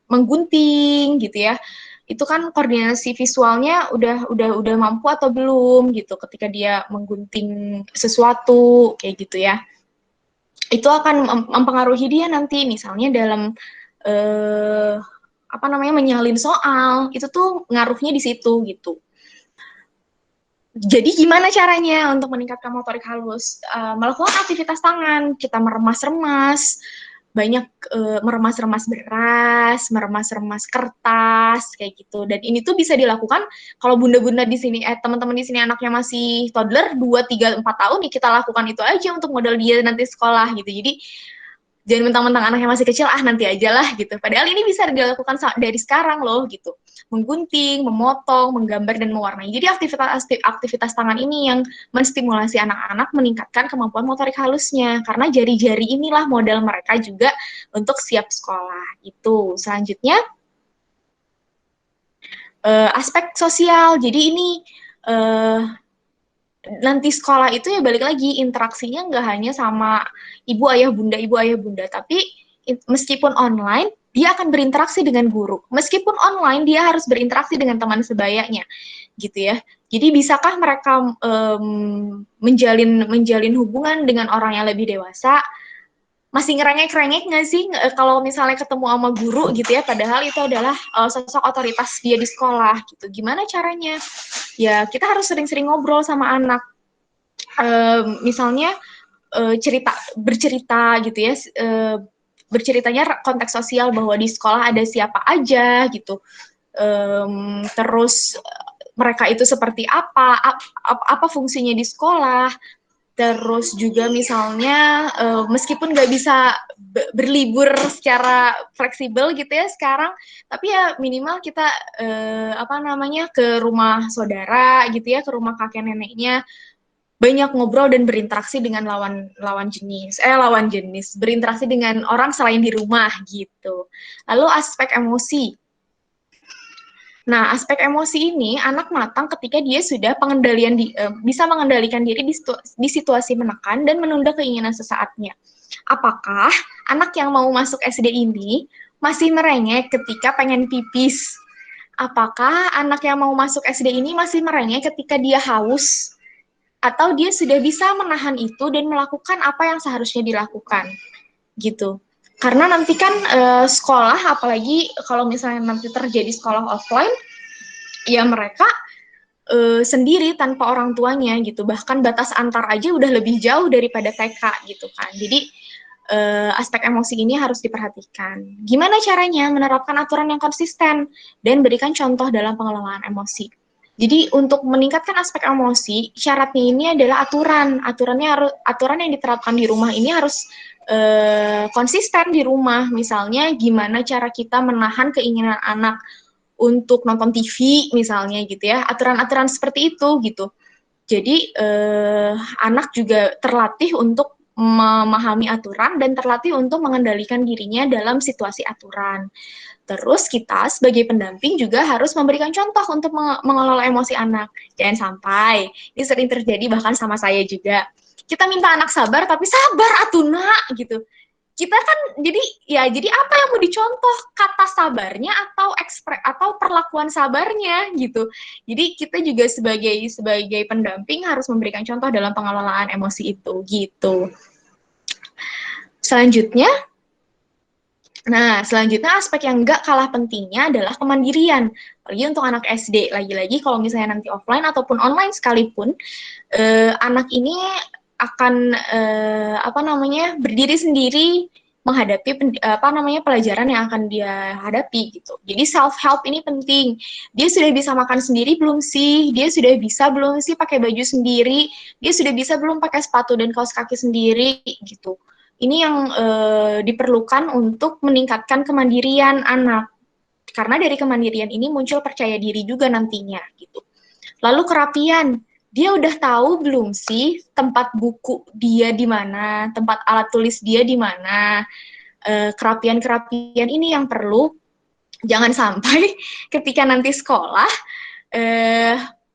menggunting gitu ya. Itu kan koordinasi visualnya udah mampu atau belum gitu ketika dia menggunting sesuatu kayak gitu ya. Itu akan mempengaruhi dia nanti misalnya dalam menyalin soal, itu tuh ngaruhnya di situ gitu. Jadi gimana caranya untuk meningkatkan motorik halus? Melakukan aktivitas tangan, kita meremas-remas, banyak meremas-remas beras, meremas-remas kertas, kayak gitu. Dan ini tuh bisa dilakukan kalau bunda-bunda di sini, teman-teman di sini anaknya masih toddler, 2, 3, 4 tahun, ya kita lakukan itu aja untuk modal dia nanti sekolah gitu. Jadi jangan mentang-mentang anaknya masih kecil, nanti aja lah gitu. Padahal ini bisa dilakukan dari sekarang loh gitu. Menggunting, memotong, menggambar, dan mewarnai. Jadi aktivitas tangan ini yang menstimulasi anak-anak meningkatkan kemampuan motorik halusnya. Karena jari-jari inilah modal mereka juga untuk siap sekolah. Itu. Selanjutnya, aspek sosial. Jadi ini nanti sekolah itu ya balik lagi, interaksinya nggak hanya sama ibu ayah bunda, tapi meskipun online, dia akan berinteraksi dengan guru. Meskipun online, dia harus berinteraksi dengan teman sebayanya, gitu ya. Jadi bisakah mereka menjalin hubungan dengan orang yang lebih dewasa? Masih ngerengek-rengek nggak sih kalau misalnya ketemu sama guru gitu ya, padahal itu adalah sosok otoritas dia di sekolah gitu. Gimana caranya? Ya kita harus sering-sering ngobrol sama anak. Misalnya bercerita gitu ya, berceritanya konteks sosial bahwa di sekolah ada siapa aja gitu. Terus mereka itu seperti apa fungsinya di sekolah. Terus juga misalnya meskipun nggak bisa berlibur secara fleksibel gitu ya sekarang, tapi ya minimal kita ke rumah saudara gitu ya, ke rumah kakek neneknya, banyak ngobrol dan berinteraksi dengan lawan jenis, berinteraksi dengan orang selain di rumah gitu. Lalu aspek emosi. Nah, aspek emosi ini anak matang ketika dia sudah bisa mengendalikan diri di situasi menekan dan menunda keinginan sesaatnya. Apakah anak yang mau masuk SD ini masih merengek ketika pengen pipis? Apakah anak yang mau masuk SD ini masih merengek ketika dia haus? Atau dia sudah bisa menahan itu dan melakukan apa yang seharusnya dilakukan? Gitu. Karena nanti kan sekolah, apalagi kalau misalnya nanti terjadi sekolah offline, ya mereka sendiri tanpa orang tuanya gitu. Bahkan batas antar aja udah lebih jauh daripada TK gitu kan. Jadi aspek emosi ini harus diperhatikan. Gimana caranya menerapkan aturan yang konsisten dan berikan contoh dalam pengelolaan emosi. Jadi untuk meningkatkan aspek emosi, syaratnya ini adalah aturan. Aturan yang diterapkan di rumah ini harus konsisten di rumah. Misalnya gimana cara kita menahan keinginan anak untuk nonton TV misalnya gitu ya, aturan-aturan seperti itu gitu. Jadi anak juga terlatih untuk memahami aturan dan terlatih untuk mengendalikan dirinya dalam situasi aturan. Terus kita sebagai pendamping juga harus memberikan contoh untuk mengelola emosi anak. Jangan sampai, ini sering terjadi bahkan sama saya juga. Kita minta anak sabar, tapi sabar atuna gitu. Kita kan jadi apa yang mau dicontoh, kata sabarnya atau perlakuan sabarnya gitu. Jadi kita juga sebagai pendamping harus memberikan contoh dalam pengelolaan emosi itu gitu. Selanjutnya aspek yang nggak kalah pentingnya adalah kemandirian. Apalagi untuk anak SD, lagi-lagi kalau misalnya nanti offline ataupun online sekalipun, anak ini akan berdiri sendiri menghadapi pelajaran yang akan dia hadapi gitu. Jadi self help ini penting. Dia sudah bisa makan sendiri belum sih? Dia sudah bisa belum sih pakai baju sendiri? Dia sudah bisa belum pakai sepatu dan kaos kaki sendiri gitu. Ini yang diperlukan untuk meningkatkan kemandirian anak. Karena dari kemandirian ini muncul percaya diri juga nantinya gitu. Lalu kerapian. Dia udah tahu belum sih tempat buku dia di mana, tempat alat tulis dia di mana. Kerapian-kerapian ini yang perlu. Jangan sampai ketika nanti sekolah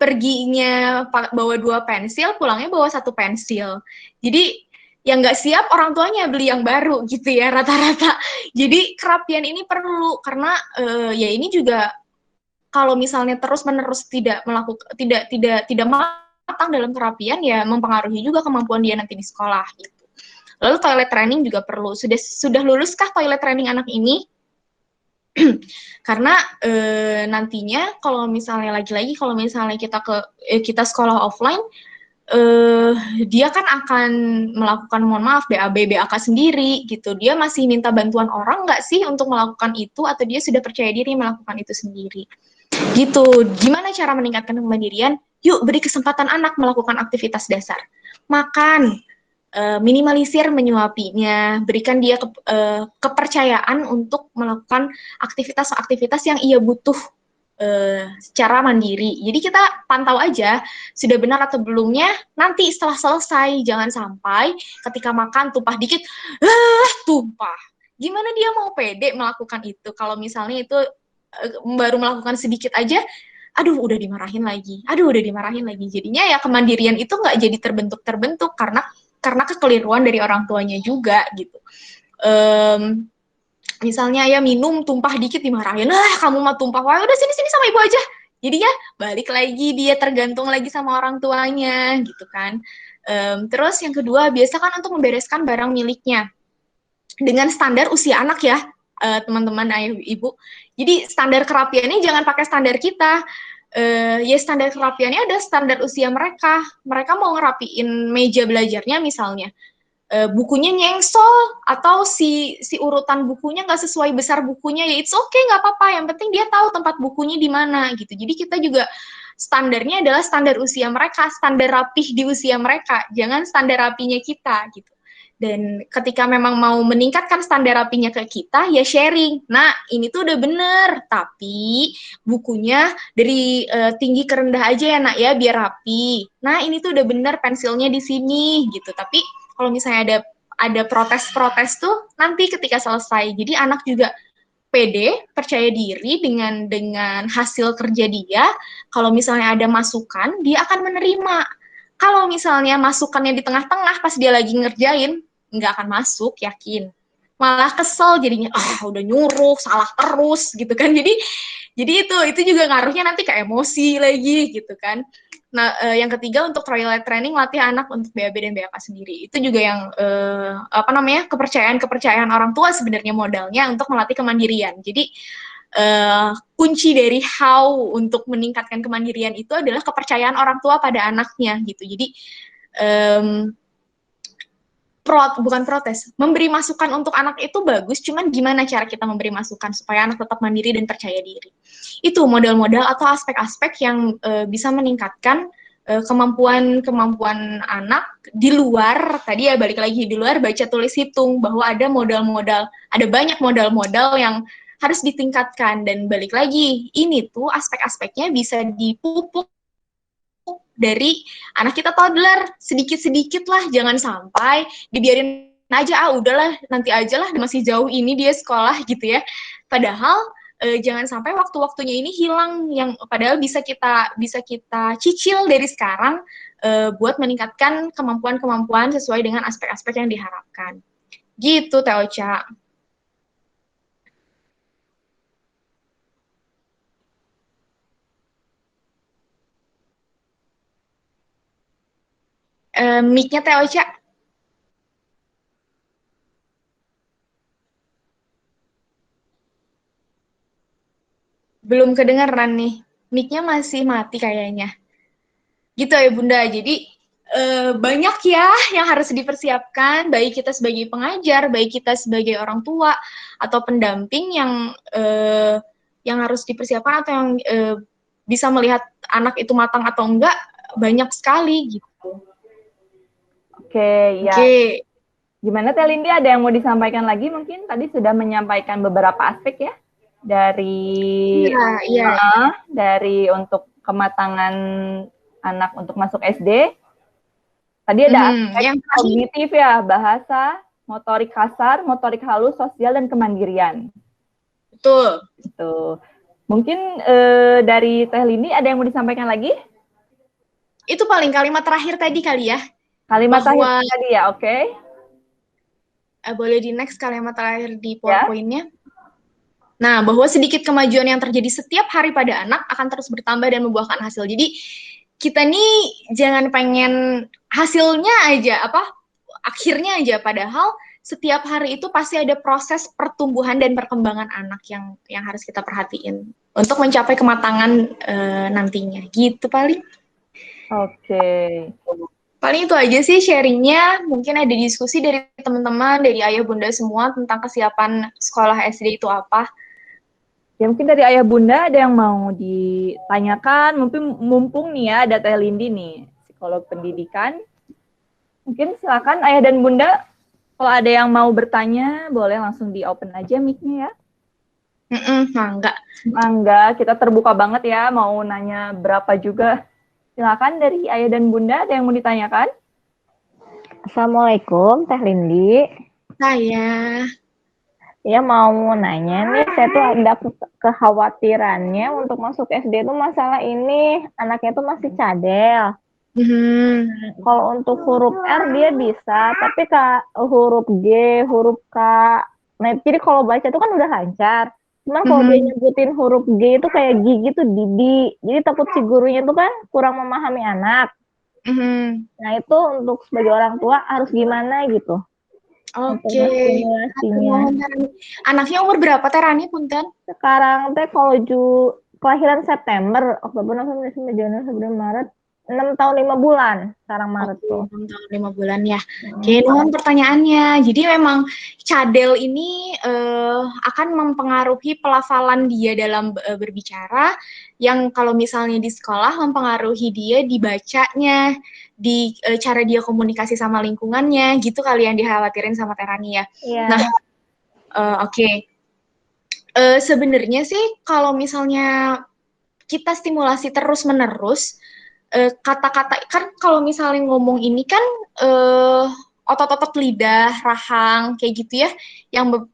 perginya bawa 2 pensil, pulangnya bawa 1 pensil. Jadi yang nggak siap orang tuanya beli yang baru gitu ya rata-rata. Jadi kerapian ini perlu karena ya ini juga kalau misalnya terus-menerus tidak matang dalam kerapian ya mempengaruhi juga kemampuan dia nanti di sekolah gitu. Lalu toilet training juga perlu. Sudah luluskah toilet training anak ini? Karena nantinya kalau misalnya kalau misalnya kita sekolah offline, dia kan akan melakukan, mohon maaf, BAB, BAK sendiri gitu. Dia masih minta bantuan orang nggak sih untuk melakukan itu, atau dia sudah percaya diri melakukan itu sendiri? Gitu. Gimana cara meningkatkan kemandirian? Yuk, beri kesempatan anak melakukan aktivitas dasar. Makan, minimalisir menyuapinya, berikan dia kepercayaan untuk melakukan aktivitas-aktivitas yang ia butuh secara mandiri. Jadi kita pantau aja sudah benar atau belumnya nanti setelah selesai. Jangan sampai ketika makan tumpah dikit, tumpah. Gimana dia mau pede melakukan itu kalau misalnya itu baru melakukan sedikit aja, aduh udah dimarahin lagi. Jadinya ya kemandirian itu nggak jadi terbentuk karena kekeliruan dari orang tuanya juga gitu. misalnya ya minum tumpah dikit dimarahin, lah kamu mah tumpah, wah udah sini sama ibu aja. Jadi ya balik lagi dia tergantung lagi sama orang tuanya gitu kan. Terus yang kedua biasa kan untuk membereskan barang miliknya dengan standar usia anak ya, teman-teman ayah ibu. Jadi standar kerapiannya jangan pakai standar kita. Ya standar kerapiannya ada standar usia mereka. Mereka mau ngerapiin meja belajarnya misalnya, bukunya nyengsol atau si urutan bukunya nggak sesuai besar bukunya, ya it's okay, nggak apa-apa, yang penting dia tahu tempat bukunya di mana gitu. Jadi kita juga standarnya adalah standar usia mereka, standar rapih di usia mereka, jangan standar rapinya kita gitu. Dan ketika memang mau meningkatkan standar rapinya ke kita, ya sharing. Nah, ini tuh udah bener, tapi bukunya dari tinggi ke rendah aja ya nak ya, biar rapi. Nah, ini tuh udah bener, pensilnya di sini gitu. Tapi kalau misalnya ada protes-protes tuh nanti ketika selesai. Jadi anak juga pede, percaya diri dengan hasil kerja dia. Kalau misalnya ada masukan, dia akan menerima. Kalau misalnya masukannya di tengah-tengah pas dia lagi ngerjain, nggak akan masuk, yakin. Malah kesel jadinya, udah nyuruh, salah terus gitu kan. Jadi itu juga ngaruhnya nanti ke emosi lagi gitu kan. Nah, yang ketiga untuk toilet training, latih anak untuk BAB dan BAK sendiri. Itu juga yang kepercayaan orang tua sebenarnya modalnya untuk melatih kemandirian. Jadi kunci dari how untuk meningkatkan kemandirian itu adalah kepercayaan orang tua pada anaknya gitu. Jadi bukan protes, memberi masukan untuk anak itu bagus, cuman gimana cara kita memberi masukan supaya anak tetap mandiri dan percaya diri. Itu modal-modal atau aspek-aspek yang bisa meningkatkan kemampuan anak di luar, tadi ya balik lagi, di luar baca tulis hitung, bahwa ada modal-modal, ada banyak modal-modal yang harus ditingkatkan, dan balik lagi, ini tuh aspek-aspeknya bisa dipupuk dari anak kita toddler, sedikit-sedikit lah, jangan sampai dibiarin aja, udahlah nanti aja lah, masih jauh ini dia sekolah gitu ya. Padahal jangan sampai waktu-waktunya ini hilang, yang padahal bisa kita cicil dari sekarang buat meningkatkan kemampuan-kemampuan sesuai dengan aspek-aspek yang diharapkan. Gitu, Teh Ocha. Mic-nya Teh Ocha. Belum kedengeran nih. Mic-nya masih mati kayaknya. Gitu ya Bunda. Jadi banyak ya yang harus dipersiapkan, baik kita sebagai pengajar, baik kita sebagai orang tua atau pendamping yang harus dipersiapkan, atau yang bisa melihat anak itu matang atau enggak, banyak sekali gitu. Oke, ya. Oke. Gimana Teh Lindi, ada yang mau disampaikan lagi? Mungkin tadi sudah menyampaikan beberapa aspek ya, dari dari untuk kematangan anak untuk masuk SD. Tadi ada aspek yang kognitif ya, bahasa, motorik kasar, motorik halus, sosial, dan kemandirian. Betul. Itu. Mungkin dari Teh Lindi ada yang mau disampaikan lagi? Itu paling kalimat terakhir tadi kali ya. Kalimat terakhir tadi ya, oke. Boleh di next kalimat terakhir di PowerPoint-nya. Nah, bahwa sedikit kemajuan yang terjadi setiap hari pada anak akan terus bertambah dan membuahkan hasil. Jadi kita nih jangan pengen hasilnya aja, akhirnya aja, padahal setiap hari itu pasti ada proses pertumbuhan dan perkembangan anak yang harus kita perhatiin untuk mencapai kematangan nantinya. Gitu paling. Oke. Paling itu aja sih sharingnya. Mungkin ada diskusi dari teman-teman, dari ayah bunda semua tentang kesiapan sekolah SD itu apa. Ya mungkin dari ayah bunda ada yang mau ditanyakan, mumpung nih ya ada Teh Lindi nih, psikolog pendidikan. Mungkin silakan ayah dan bunda, kalau ada yang mau bertanya boleh langsung di open aja mic-nya ya. Mangga, kita terbuka banget ya, mau nanya berapa juga. Silakan dari ayah dan bunda, ada yang mau ditanyakan? Assalamualaikum, Teh Lindi. Saya. Ya mau nanya nih, saya tuh ada kekhawatirannya untuk masuk SD tuh masalah ini, anaknya tuh masih cadel. Kalau untuk huruf R dia bisa, tapi huruf G, huruf K, Nah, jadi kalau baca tuh kan udah lancar. Cuman kalau dia nyebutin huruf G itu kayak gigi tuh Didi. Jadi takut si gurunya tuh kan kurang memahami anak. Nah, itu untuk sebagai orang tua harus gimana gitu. Untuk Oke. stimulasinya. Anaknya umur berapa Teh Rani, punten? Sekarang teh kalau kelahiran September, Oktober, November, Desember, Januari, Februari, Maret, 6 tahun 5 bulan sekarang Maret tuh. 6 tahun 5 bulan ya. Oke, nuhun pertanyaannya. Jadi memang cadel ini akan mempengaruhi pelafalan dia dalam berbicara, yang kalau misalnya di sekolah mempengaruhi dia dibacanya, di cara dia komunikasi sama lingkungannya, gitu kali yang dikhawatirin sama Terani ya. Iya. Nah, oke. Sebenarnya sih kalau misalnya kita stimulasi terus-menerus, kata-kata kan kalau misalnya ngomong ini kan otot-otot lidah, rahang kayak gitu ya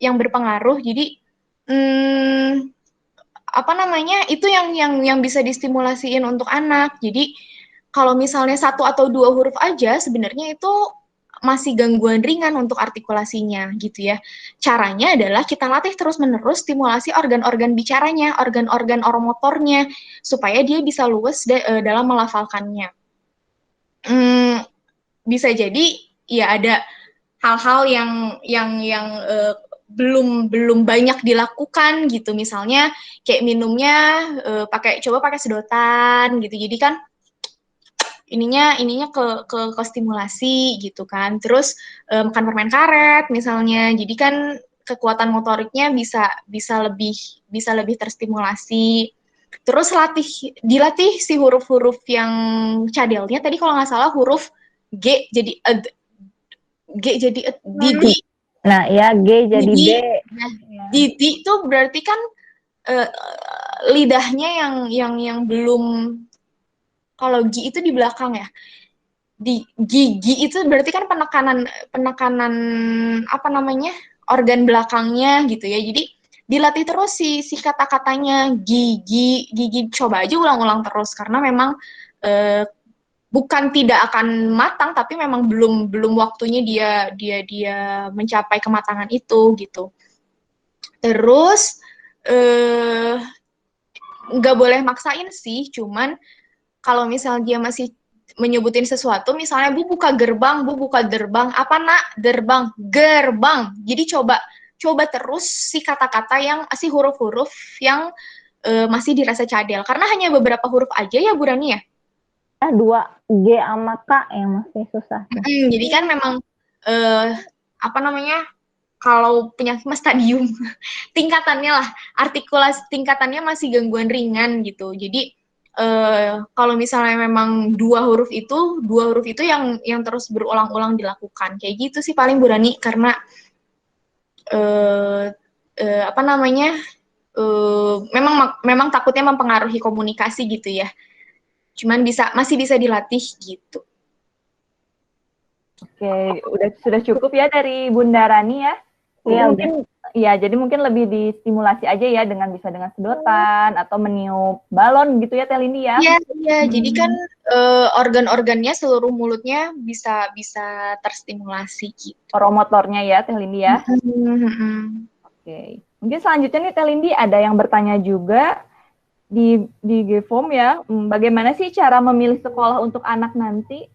yang berpengaruh. Jadi apa namanya? Itu yang bisa distimulasiin untuk anak. Jadi kalau misalnya 1 atau 2 huruf aja sebenarnya itu masih gangguan ringan untuk artikulasinya gitu ya. Caranya adalah kita latih terus-menerus stimulasi organ-organ bicaranya, organ-organ oromotornya, supaya dia bisa luwes dalam melafalkannya. Bisa jadi ya ada hal-hal yang belum banyak dilakukan gitu, misalnya kayak minumnya coba pakai sedotan gitu. Jadi kan ininya ke stimulasi gitu kan. Terus makan permen karet misalnya. Jadi kan kekuatan motoriknya bisa lebih terstimulasi. Terus dilatih si huruf-huruf yang cadelnya tadi kalau nggak salah huruf G jadi Didi. Nah, ya G jadi Didi. B. Nah, Didi itu berarti kan lidahnya yang belum, kalau G itu di belakang ya. Di gigi itu berarti kan penekanan apa namanya? Organ belakangnya gitu ya. Jadi dilatih terus si kata-katanya, gigi coba aja ulang-ulang terus karena memang bukan tidak akan matang, tapi memang belum waktunya dia mencapai kematangan itu gitu. Terus nggak boleh maksain sih, cuman kalau misalnya dia masih menyebutin sesuatu, misalnya bu buka gerbang, apa nak? Gerbang. Jadi coba terus si kata-kata si huruf-huruf yang masih dirasa cadel, karena hanya beberapa huruf aja ya Bu Rani ya. 2 G sama K yang masih susah. Jadi kan memang apa namanya, kalau penyakit mas stadium tingkatannya lah, artikulasi tingkatannya masih gangguan ringan gitu. Jadi kalau misalnya memang 2 huruf itu yang terus berulang-ulang dilakukan kayak gitu sih paling Bu Rani, karena apa namanya, memang takutnya mempengaruhi komunikasi gitu ya. Cuman masih bisa dilatih gitu. Oke, sudah cukup ya dari Bunda Rani ya. Jadi mungkin lebih distimulasi aja ya dengan sedotan atau meniup balon gitu ya Teh Lindi ya. Iya, jadi kan organ-organnya seluruh mulutnya bisa terstimulasi gitu. Oromotornya ya Teh Lindi ya. Oke. Mungkin selanjutnya nih Teh Lindi ada yang bertanya juga di G-Form ya. Bagaimana sih cara memilih sekolah untuk anak nanti?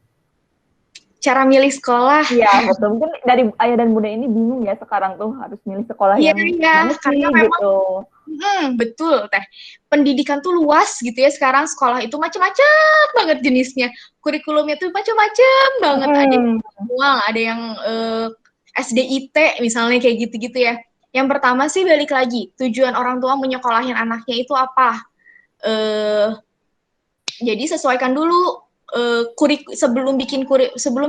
Cara milih sekolah. Iya, betul. Mungkin dari ayah dan bunda ini bingung ya sekarang tuh harus milih sekolah yang mana sih gitu. Betul, Teh. Pendidikan tuh luas gitu ya sekarang, sekolah itu macam-macam banget jenisnya. Kurikulumnya tuh macam-macam banget. Ada yang manual, ada yang SDIT misalnya kayak gitu-gitu ya. Yang pertama sih balik lagi, tujuan orang tua menyekolahin anaknya itu apa? Jadi sesuaikan dulu sebelum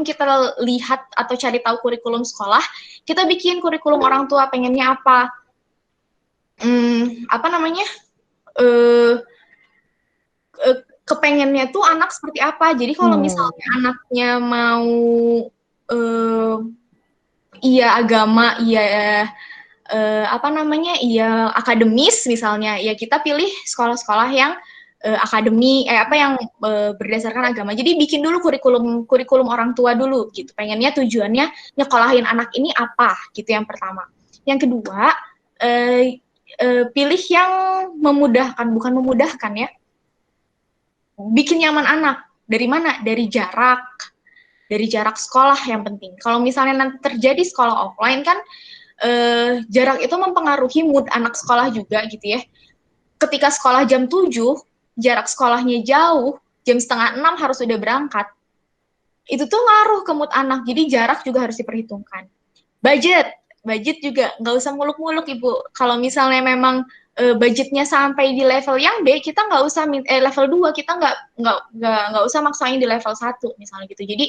kita lihat atau cari tahu kurikulum sekolah, kita bikin kurikulum orang tua pengennya apa. Apa namanya? Kepengennya tuh anak seperti apa. Jadi kalau misalnya anaknya mau iya agama, iya apa namanya? Iya akademis misalnya, ya kita pilih sekolah-sekolah yang akademi yang berdasarkan agama. Jadi bikin dulu kurikulum orang tua dulu gitu. Pengennya tujuannya nyekolahin anak ini apa gitu yang pertama. Yang kedua, pilih yang memudahkan, bukan memudahkan ya, bikin nyaman anak. Dari mana? Dari jarak sekolah yang penting. Kalau misalnya nanti terjadi sekolah offline kan, jarak itu mempengaruhi mood anak sekolah juga gitu ya. Ketika sekolah jam 7, jarak sekolahnya jauh, jam 5:30 harus udah berangkat. Itu tuh ngaruh ke mood anak, jadi jarak juga harus diperhitungkan. Budget juga, nggak usah muluk-muluk Ibu. Kalau misalnya memang budgetnya sampai di level yang B, kita nggak usah level 2, kita nggak usah maksain di level 1 misalnya gitu. Jadi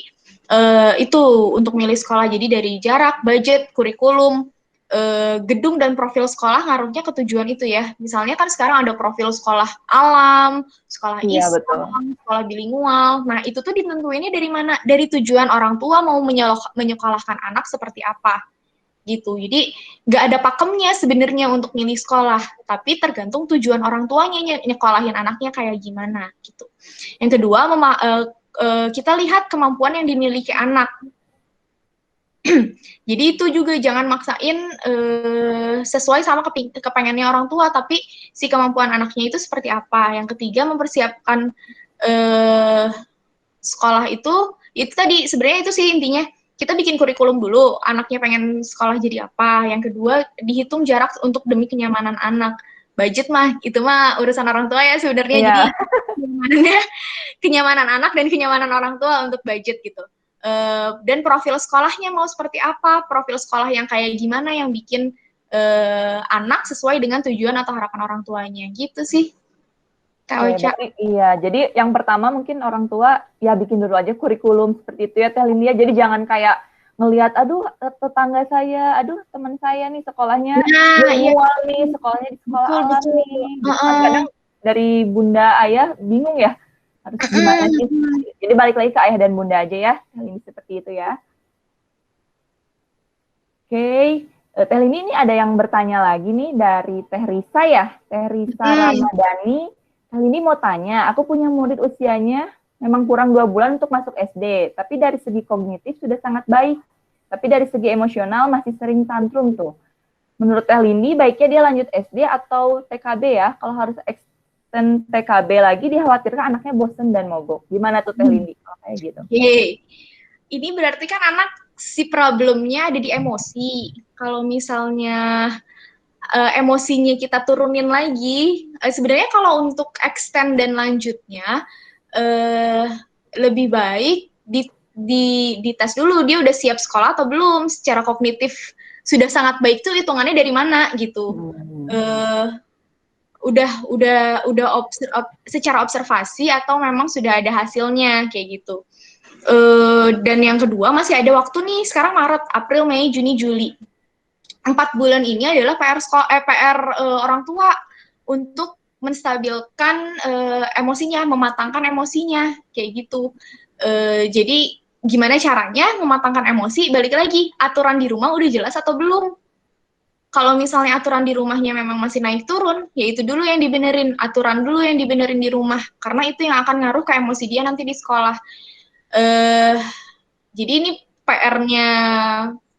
itu untuk milih sekolah. Jadi dari jarak, budget, kurikulum, gedung dan profil sekolah ngaruhnya ke tujuan itu ya. Misalnya kan sekarang ada profil sekolah alam, sekolah Islam, sekolah bilingual. Nah, itu tuh ditentuinnya dari mana? Dari tujuan orang tua mau menyekolahkan anak seperti apa. Gitu. Jadi nggak ada pakemnya sebenarnya untuk milih sekolah, tapi tergantung tujuan orang tuanya nyekolahin anaknya kayak gimana gitu. Yang kedua, kita lihat kemampuan yang dimiliki anak. Jadi itu juga jangan maksain sesuai sama kepengennya orang tua, tapi si kemampuan anaknya itu seperti apa. Yang ketiga, mempersiapkan sekolah itu tadi sebenarnya itu sih intinya. Kita bikin kurikulum dulu, anaknya pengen sekolah jadi apa. Yang kedua, dihitung jarak untuk demi kenyamanan anak. Budget mah, itu mah urusan orang tua ya sebenarnya. Jadi kenyamanan anak dan kenyamanan orang tua untuk budget gitu. Dan profil sekolahnya mau seperti apa, profil sekolah yang kayak gimana yang bikin anak sesuai dengan tujuan atau harapan orang tuanya gitu sih. Iya, jadi yang pertama mungkin orang tua ya bikin dulu aja kurikulum seperti itu ya Teh Lindia. Jadi jangan kayak ngelihat, aduh tetangga saya, aduh teman saya nih sekolahnya bilingual nih, sekolahnya di sekolah alam nih. Kadang dari bunda ayah bingung ya, harus gimana sih. Jadi balik lagi ke ayah dan bunda aja ya, ini seperti itu ya. Oke, Teh Lini ini ada yang bertanya lagi nih dari Teh Risa ya, Teh Risa Ramadhani. Kali ini mau tanya, aku punya murid usianya memang kurang 2 bulan untuk masuk SD, tapi dari segi kognitif sudah sangat baik. Tapi dari segi emosional masih sering tantrum tuh. Menurut Teh Lindi, baiknya dia lanjut SD atau TKB ya? Kalau harus extend TKB lagi, dikhawatirkan anaknya bosen dan mogok. Gimana tuh Teh Lindi? Kalau kayak gitu. Ini berarti kan anak si problemnya ada di emosi. Kalau misalnya emosinya kita turunin lagi, sebenarnya kalau untuk extend dan lanjutnya lebih baik di tes dulu dia udah siap sekolah atau belum, secara kognitif sudah sangat baik tuh hitungannya dari mana gitu. Secara observasi atau memang sudah ada hasilnya kayak gitu. Dan yang kedua masih ada waktu nih, sekarang Maret, April, Mei, Juni, Juli. 4 bulan ini adalah PR orang tua untuk menstabilkan emosinya, mematangkan emosinya, kayak gitu. Jadi gimana caranya mematangkan emosi? Balik lagi, aturan di rumah udah jelas atau belum? Kalau misalnya aturan di rumahnya memang masih naik turun, ya itu dulu yang dibenerin, aturan dulu yang dibenerin di rumah, karena itu yang akan ngaruh ke emosi dia nanti di sekolah. Jadi ini PR-nya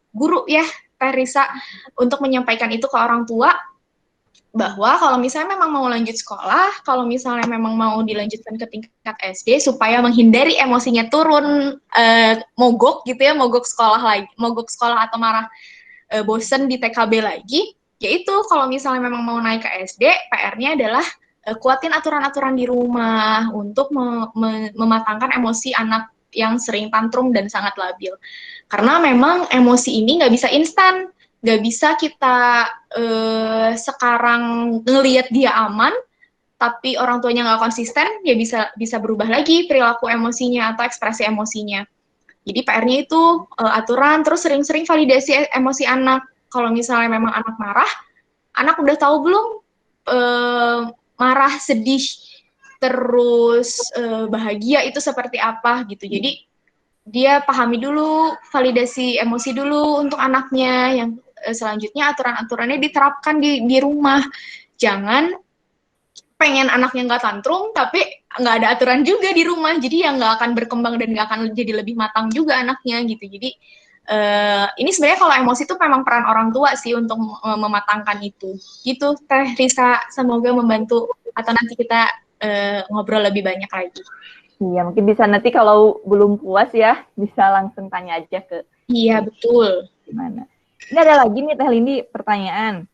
guru ya, Teh Risa, untuk menyampaikan itu ke orang tua, bahwa kalau misalnya memang mau lanjut sekolah, kalau misalnya memang mau dilanjutkan ke tingkat SD, supaya menghindari emosinya turun, mogok gitu ya, mogok sekolah atau marah bosen di TKB lagi, yaitu kalau misalnya memang mau naik ke SD, PR-nya adalah kuatin aturan-aturan di rumah untuk mematangkan emosi anak yang sering tantrum dan sangat labil. Karena memang emosi ini nggak bisa instan, nggak bisa kita sekarang ngelihat dia aman, tapi orang tuanya nggak konsisten, ya bisa berubah lagi perilaku emosinya atau ekspresi emosinya. Jadi PR-nya itu aturan, terus sering-sering validasi emosi anak. Kalau misalnya memang anak marah, anak udah tahu belum marah, sedih, terus bahagia itu seperti apa gitu. Jadi dia pahami dulu, validasi emosi dulu untuk anaknya, yang selanjutnya aturan-aturannya diterapkan di rumah. Jangan pengen anaknya nggak tantrum, tapi nggak ada aturan juga di rumah, jadi yang nggak akan berkembang dan nggak akan jadi lebih matang juga anaknya gitu. Jadi Ini sebenarnya kalau emosi itu memang peran orang tua sih untuk mematangkan itu. Gitu, Teh Risa. Semoga membantu atau nanti kita ngobrol lebih banyak lagi. Iya, mungkin bisa nanti kalau belum puas ya, bisa langsung tanya aja ke. Iya, betul. Gimana? Ini ada lagi nih Teh Lindi, pertanyaan.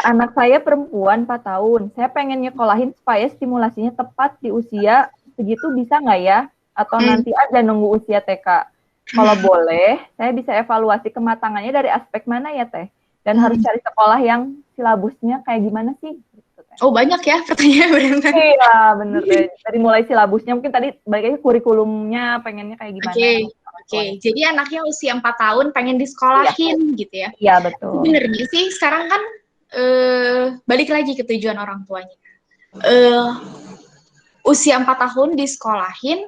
Anak saya perempuan 4 tahun, saya pengen nyekolahin supaya stimulasinya tepat di usia segitu, bisa nggak ya? Atau nanti aja nunggu usia TK? Kalau boleh, saya bisa evaluasi kematangannya dari aspek mana ya Teh? Dan harus cari sekolah yang silabusnya kayak gimana sih? Oh, banyak ya pertanyaan benar. Iya, bener deh. Dari mulai silabusnya, mungkin tadi balik lagi kurikulumnya, pengennya kayak gimana. Oke. Jadi anaknya usia 4 tahun pengen disekolahin gitu ya. Iya, betul. Sebenarnya sih sekarang kan balik lagi ke tujuan orang tuanya. Usia 4 tahun disekolahin,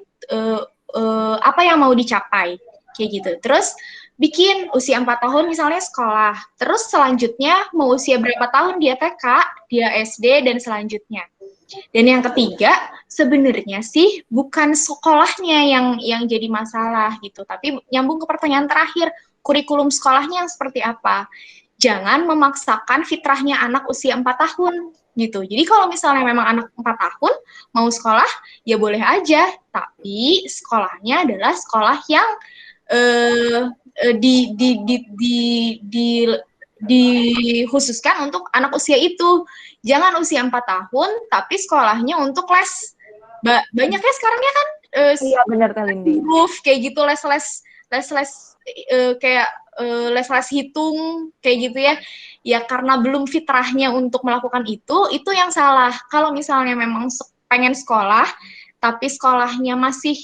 apa yang mau dicapai, kayak gitu. Terus bikin usia 4 tahun misalnya sekolah, terus selanjutnya mau usia berapa tahun dia TK, dia SD, dan selanjutnya. Dan yang ketiga, sebenarnya sih bukan sekolahnya yang jadi masalah gitu, tapi nyambung ke pertanyaan terakhir, kurikulum sekolahnya yang seperti apa. Jangan memaksakan fitrahnya anak usia 4 tahun gitu. Jadi kalau misalnya memang anak 4 tahun mau sekolah, ya boleh aja, tapi sekolahnya adalah sekolah yang dikhususkan untuk anak usia itu. Jangan usia 4 tahun, tapi sekolahnya untuk les. Banyak ya sekarang ya kan? Iya, benar Teh Lindi. Kayak gitu, les-les kayak les-les hitung, kayak gitu ya. Ya karena belum fitrahnya untuk melakukan itu yang salah. Kalau misalnya memang pengen sekolah, tapi sekolahnya masih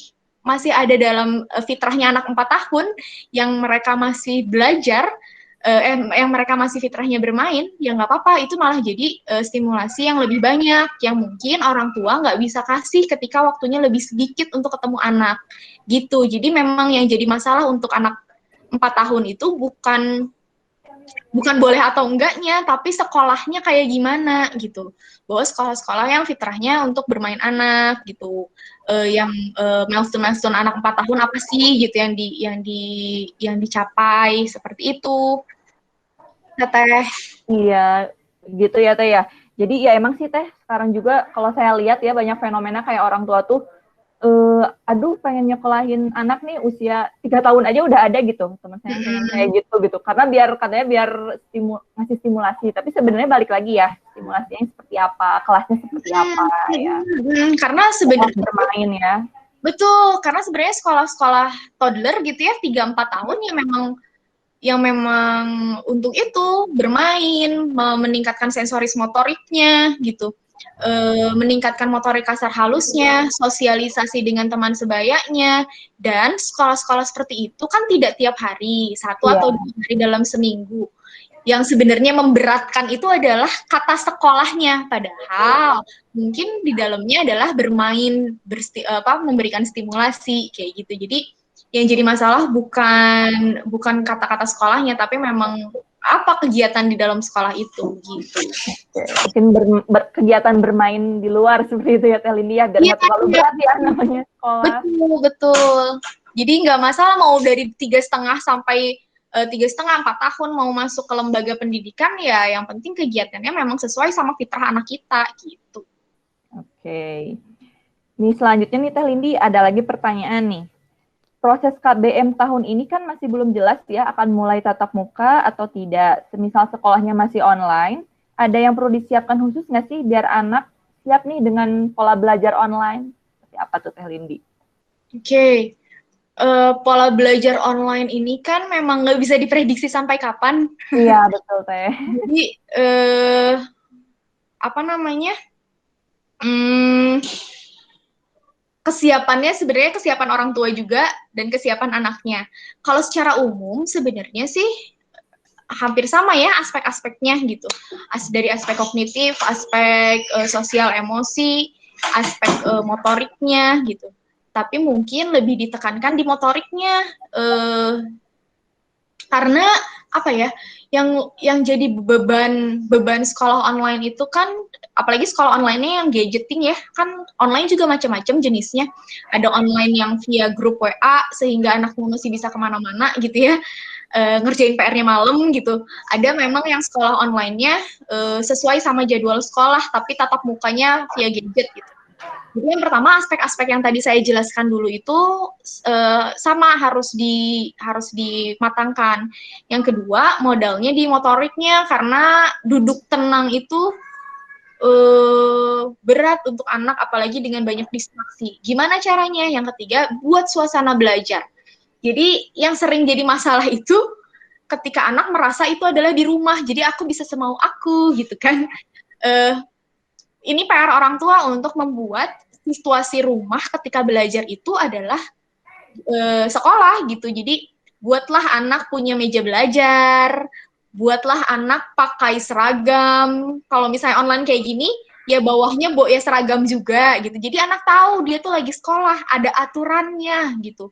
ada dalam fitrahnya anak 4 tahun, yang mereka masih belajar, yang mereka masih fitrahnya bermain, ya nggak apa-apa, itu malah jadi stimulasi yang lebih banyak, yang mungkin orang tua nggak bisa kasih ketika waktunya lebih sedikit untuk ketemu anak, gitu. Jadi memang yang jadi masalah untuk anak 4 tahun itu bukan boleh atau enggaknya, tapi sekolahnya kayak gimana, gitu. Bahwa sekolah-sekolah yang fitrahnya untuk bermain anak, gitu. Yang milestone anak 4 tahun apa sih gitu yang dicapai seperti itu. Teh. Iya, gitu ya Teh ya. Jadi ya emang sih Teh, sekarang juga kalau saya lihat ya banyak fenomena kayak orang tua tuh, aduh pengen nyekolahin anak nih usia 3 tahun aja udah ada gitu, teman saya pengen kayak gitu. Karena katanya biar ngasih stimulasi, tapi sebenarnya balik lagi ya, stimulasinya seperti apa, kelasnya seperti apa ya. Karena sebenarnya bermain ya. Betul, karena sebenarnya sekolah-sekolah toddler gitu ya, 3-4 tahun yang memang untuk itu bermain, meningkatkan sensoris motoriknya gitu, meningkatkan motorik kasar halusnya, sosialisasi dengan teman sebayanya, dan sekolah-sekolah seperti itu kan tidak tiap hari, 1 atau 2 hari dalam seminggu. Yang sebenarnya memberatkan itu adalah kata sekolahnya, padahal mungkin di dalamnya adalah bermain, memberikan stimulasi kayak gitu. Jadi yang jadi masalah bukan kata-kata sekolahnya, tapi memang apa kegiatan di dalam sekolah itu gitu. Mungkin kegiatan bermain di luar seperti itu ya Teh Lindi, dan nggak terlalu berat ya namanya sekolah. Betul. Jadi nggak masalah mau dari 3,5 sampai 3,5 4 tahun mau masuk ke lembaga pendidikan, ya yang penting kegiatannya memang sesuai sama fitrah anak kita gitu. Oke. Ini selanjutnya nih Teh Lindi, ada lagi pertanyaan nih. Proses KBM tahun ini kan masih belum jelas ya akan mulai tatap muka atau tidak. Semisal sekolahnya masih online, ada yang perlu disiapkan khusus nggak sih biar anak siap nih dengan pola belajar online? Seperti apa tuh Teh Lindi? Oke. Pola belajar online ini kan memang nggak bisa diprediksi sampai kapan. Iya, betul Teh. Jadi, kesiapannya sebenarnya kesiapan orang tua juga dan kesiapan anaknya. Kalau secara umum sebenarnya sih hampir sama ya aspek-aspeknya gitu. Dari aspek kognitif, aspek sosial emosi, aspek motoriknya gitu. Tapi mungkin lebih ditekankan di motoriknya. Karena apa ya, yang jadi beban sekolah online itu kan, apalagi sekolah online-nya yang gadgeting ya, kan online juga macam-macam jenisnya. Ada online yang via grup WA sehingga anaknya masih bisa kemana-mana gitu ya, ngerjain PR-nya malam gitu. Ada memang yang sekolah online-nya sesuai sama jadwal sekolah tapi tatap mukanya via gadget gitu. Jadi yang pertama, aspek-aspek yang tadi saya jelaskan dulu itu sama harus dimatangkan. Yang kedua, modalnya di motoriknya, karena duduk tenang itu berat untuk anak, apalagi dengan banyak distraksi. Gimana caranya? Yang ketiga, buat suasana belajar. Jadi yang sering jadi masalah itu ketika anak merasa itu adalah di rumah, jadi aku bisa semau aku gitu kan. Ini PR orang tua untuk membuat situasi rumah ketika belajar itu adalah sekolah gitu. Jadi buatlah anak punya meja belajar, buatlah anak pakai seragam. Kalau misalnya online kayak gini, ya bawahnya ya seragam juga gitu. Jadi anak tahu dia tuh lagi sekolah, ada aturannya gitu.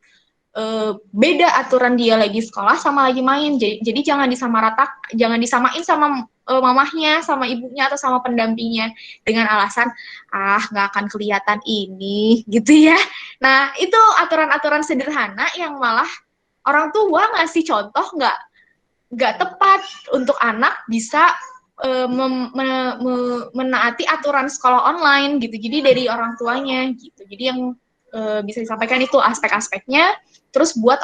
Beda aturan dia lagi sekolah sama lagi main. Jadi jangan disamain sama mamahnya, sama ibunya atau sama pendampingnya dengan alasan nggak akan kelihatan ini gitu ya. Nah itu aturan-aturan sederhana yang malah orang tua ngasih contoh nggak tepat untuk anak bisa menaati aturan sekolah online gitu. Jadi dari orang tuanya gitu. Jadi yang bisa disampaikan itu aspek-aspeknya. Terus buat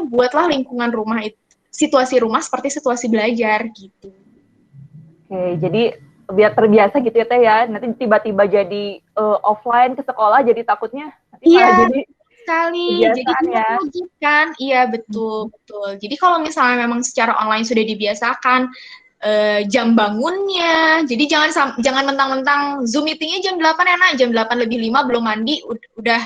buatlah lingkungan rumah itu, situasi rumah seperti situasi belajar gitu. Oke, jadi biar terbiasa gitu ya Teh ya. Nanti tiba-tiba jadi offline ke sekolah, jadi takutnya nanti malah jadi sekali. Jadi kan, iya betul. Jadi kalau misalnya memang secara online sudah dibiasakan, jam bangunnya, jadi jangan mentang-mentang Zoom meetingnya jam 8 ya nak, jam 8 lebih 5 belum mandi, udah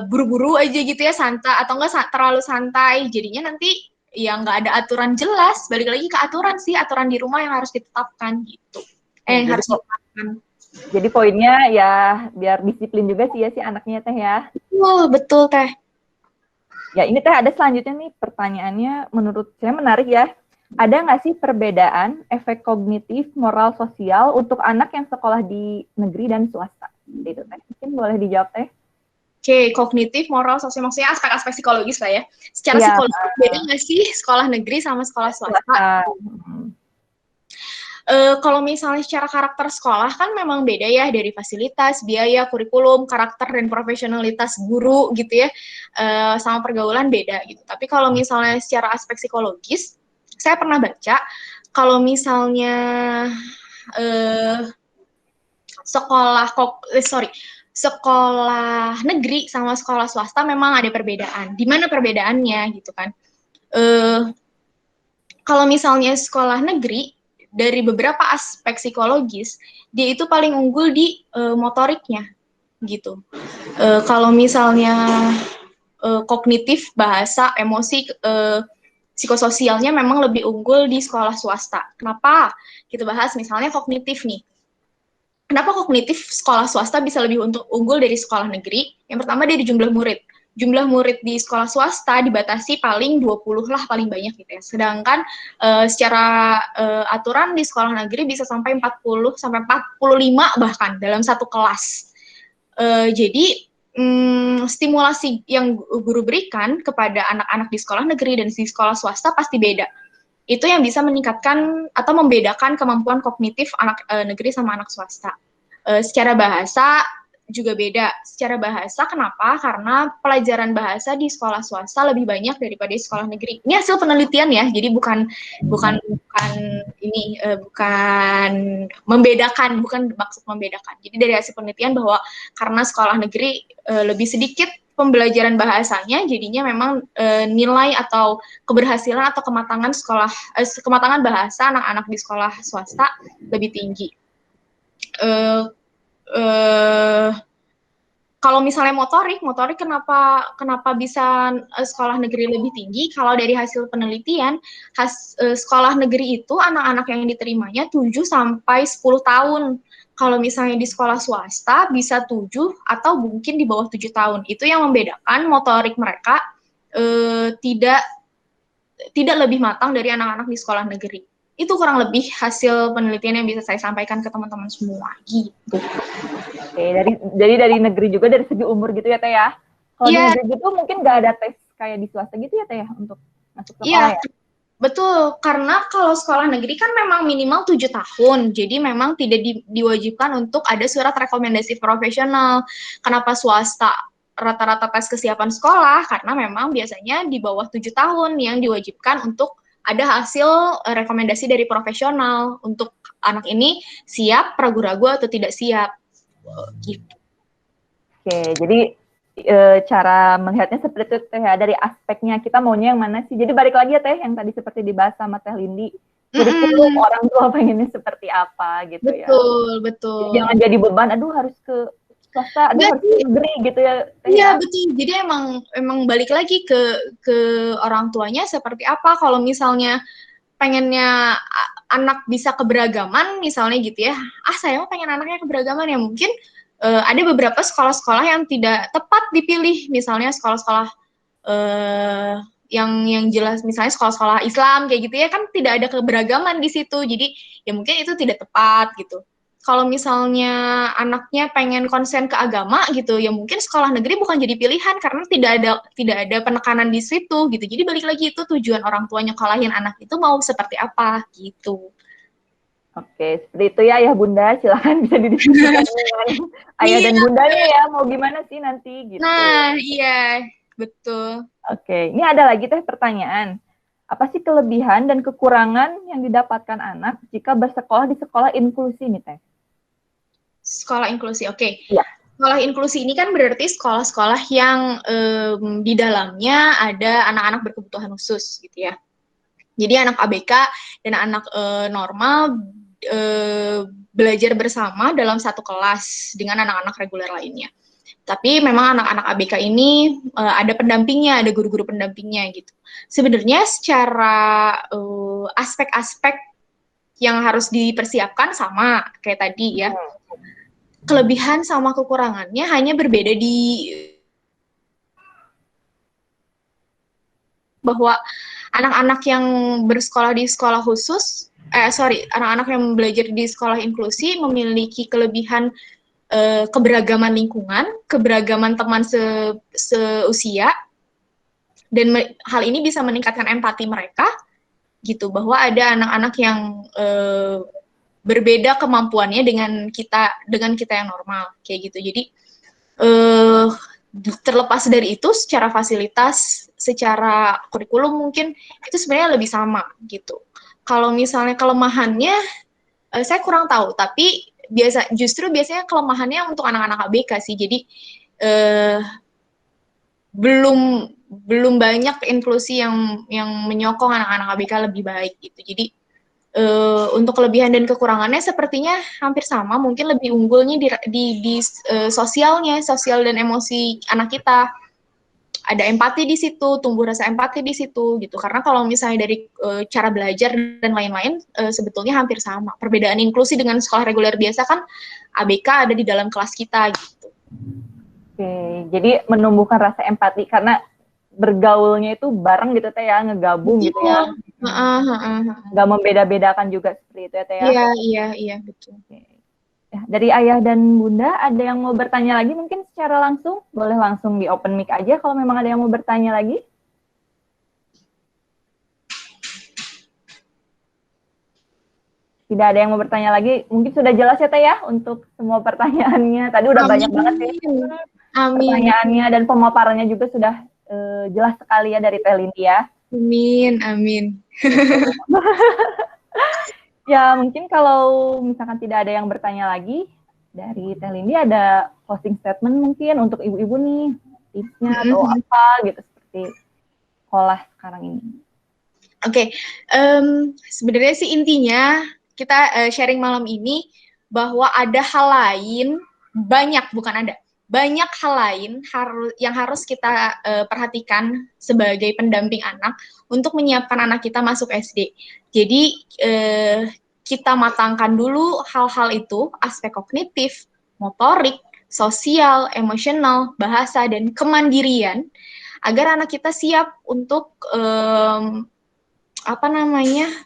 buru-buru aja gitu ya, atau enggak terlalu santai, jadinya nanti ya nggak ada aturan jelas. Balik lagi ke aturan di rumah yang harus ditetapkan gitu. Harus ditetapkan. Jadi poinnya ya biar disiplin juga sih ya si anaknya Teh ya. Betul Teh. Ya ini Teh ada selanjutnya nih pertanyaannya, menurut saya menarik ya. Ada nggak sih perbedaan efek kognitif, moral, sosial untuk anak yang sekolah di negeri dan swasta? Itu Teh. Mungkin boleh dijawab Teh. Oke, kognitif, moral, sosial, maksudnya aspek-aspek psikologis lah ya. Secara psikologis beda nggak sih sekolah negeri sama sekolah swasta? Kalau misalnya secara karakter sekolah kan memang beda ya, dari fasilitas, biaya, kurikulum, karakter, dan profesionalitas guru gitu ya, sama pergaulan beda gitu. Tapi kalau misalnya secara aspek psikologis, saya pernah baca, kalau misalnya sekolah negeri sama sekolah swasta memang ada perbedaan. Di mana perbedaannya gitu kan? Kalau misalnya sekolah negeri, dari beberapa aspek psikologis, dia itu paling unggul di motoriknya gitu. Kalau misalnya kognitif, bahasa, emosi, psikososialnya memang lebih unggul di sekolah swasta. Kenapa? Kita bahas misalnya kognitif nih. Kenapa kognitif sekolah swasta bisa lebih unggul dari sekolah negeri? Yang pertama dari jumlah murid. Jumlah murid di sekolah swasta dibatasi paling 20 lah paling banyak gitu ya. Sedangkan secara aturan di sekolah negeri bisa sampai 40 sampai 45 bahkan dalam satu kelas. Jadi stimulasi yang guru berikan kepada anak-anak di sekolah negeri dan di sekolah swasta pasti beda. Itu yang bisa meningkatkan atau membedakan kemampuan kognitif anak negeri sama anak swasta. Secara bahasa juga beda. Secara bahasa kenapa? Karena pelajaran bahasa di sekolah swasta lebih banyak daripada di sekolah negeri. Ini hasil penelitian ya, jadi bukan membedakan, bukan maksud membedakan. Jadi dari hasil penelitian bahwa karena sekolah negeri lebih sedikit pembelajaran bahasanya, jadinya memang nilai atau keberhasilan atau kematangan bahasa anak-anak di sekolah swasta lebih tinggi. Kalau misalnya motorik kenapa bisa sekolah negeri lebih tinggi? Kalau dari hasil penelitian, sekolah negeri itu anak-anak yang diterimanya 7 sampai 10 tahun. Kalau misalnya di sekolah swasta bisa 7 atau mungkin di bawah 7 tahun. Itu yang membedakan motorik mereka tidak lebih matang dari anak-anak di sekolah negeri. Itu kurang lebih hasil penelitian yang bisa saya sampaikan ke teman-teman semua gitu. Oke, jadi dari negeri juga dari segi umur gitu ya Teh ya. Kalau di negeri gitu mungkin nggak ada tes kayak di swasta gitu ya Teh ya untuk masuk sekolah ya. Betul, karena kalau sekolah negeri kan memang minimal 7 tahun, jadi memang tidak diwajibkan untuk ada surat rekomendasi profesional. Kenapa swasta rata-rata tes kesiapan sekolah? Karena memang biasanya di bawah 7 tahun yang diwajibkan untuk ada hasil rekomendasi dari profesional untuk anak ini siap, ragu-ragu atau tidak siap. Gitu. Oke, jadi cara melihatnya seperti itu Teh ya, dari aspeknya kita maunya yang mana sih. Jadi balik lagi ya Teh, yang tadi seperti dibahas sama Teh Lindi, kurikulum orang tua pengennya seperti apa gitu ya. Betul. Jangan jadi beban, aduh harus ke swasta, aduh harus ke negeri gitu ya Teh. Iya betul, jadi emang balik lagi ke orang tuanya seperti apa. Kalau misalnya pengennya anak bisa keberagaman misalnya gitu ya, saya mah pengen anaknya keberagaman ya, mungkin ada beberapa sekolah-sekolah yang tidak tepat dipilih, misalnya sekolah-sekolah yang jelas, misalnya sekolah-sekolah Islam kayak gitu ya, kan tidak ada keberagaman di situ, jadi ya mungkin itu tidak tepat gitu. Kalau misalnya anaknya pengen konsen ke agama gitu, ya mungkin sekolah negeri bukan jadi pilihan karena tidak ada penekanan di situ gitu. Jadi balik lagi itu tujuan orang tua nyekolahin anak itu mau seperti apa gitu. Oke, seperti itu ya Ayah Bunda, silakan bisa didiskusikan dengan Ayah dan Bundanya ya, mau gimana sih nanti gitu. Nah, iya, betul. Oke, ini ada lagi Teh pertanyaan. Apa sih kelebihan dan kekurangan yang didapatkan anak jika bersekolah di sekolah inklusi nih Teh? Sekolah inklusi, oke. Iya. Sekolah inklusi ini kan berarti sekolah-sekolah yang di dalamnya ada anak-anak berkebutuhan khusus gitu ya. Jadi anak ABK dan anak normal belajar bersama dalam satu kelas dengan anak-anak reguler lainnya. Tapi memang anak-anak ABK ini ada pendampingnya, ada guru-guru pendampingnya gitu. Sebenarnya secara aspek-aspek yang harus dipersiapkan sama kayak tadi ya. Kelebihan sama kekurangannya hanya berbeda di bahwa anak-anak yang bersekolah di sekolah khusus, anak-anak yang belajar di sekolah inklusi memiliki kelebihan keberagaman lingkungan, keberagaman teman seusia, dan hal ini bisa meningkatkan empati mereka, gitu, bahwa ada anak-anak yang berbeda kemampuannya dengan kita yang normal, kayak gitu. Jadi terlepas dari itu, secara fasilitas, secara kurikulum mungkin itu sebenarnya lebih sama gitu. Kalau misalnya kelemahannya, saya kurang tahu, tapi biasanya kelemahannya untuk anak-anak ABK sih. Jadi belum banyak inklusi yang menyokong anak-anak ABK lebih baik gitu. Jadi untuk kelebihan dan kekurangannya sepertinya hampir sama, mungkin lebih unggulnya di sosialnya, sosial dan emosi anak kita. Ada empati di situ, tumbuh rasa empati di situ gitu. Karena kalau misalnya dari cara belajar dan lain-lain sebetulnya hampir sama. Perbedaan inklusi dengan sekolah reguler biasa kan ABK ada di dalam kelas kita gitu. Oke, jadi menumbuhkan rasa empati karena bergaulnya itu bareng gitu Teh ya, ngegabung gitu ya. Nggak membeda-bedakan juga seperti itu ya Teh ya. Iya, betul. Oke. Ya, dari Ayah dan Bunda, ada yang mau bertanya lagi mungkin secara langsung? Boleh langsung di open mic aja kalau memang ada yang mau bertanya lagi. Tidak ada yang mau bertanya lagi, mungkin sudah jelas ya Teh ya untuk semua pertanyaannya. Tadi udah banyak banget sih pertanyaannya dan pemaparannya juga sudah jelas sekali ya dari Teh Lindi ya. Amin. Ya, mungkin kalau misalkan tidak ada yang bertanya lagi, dari Teh Lindi ada closing statement mungkin untuk ibu-ibu nih, tipsnya atau apa gitu, seperti sekolah sekarang ini. Oke, sebenarnya sih intinya kita sharing malam ini bahwa ada hal lain, banyak hal lain yang harus kita perhatikan sebagai pendamping anak untuk menyiapkan anak kita masuk SD. Jadi kita matangkan dulu hal-hal itu, aspek kognitif, motorik, sosial, emosional, bahasa, dan kemandirian, agar anak kita siap untuk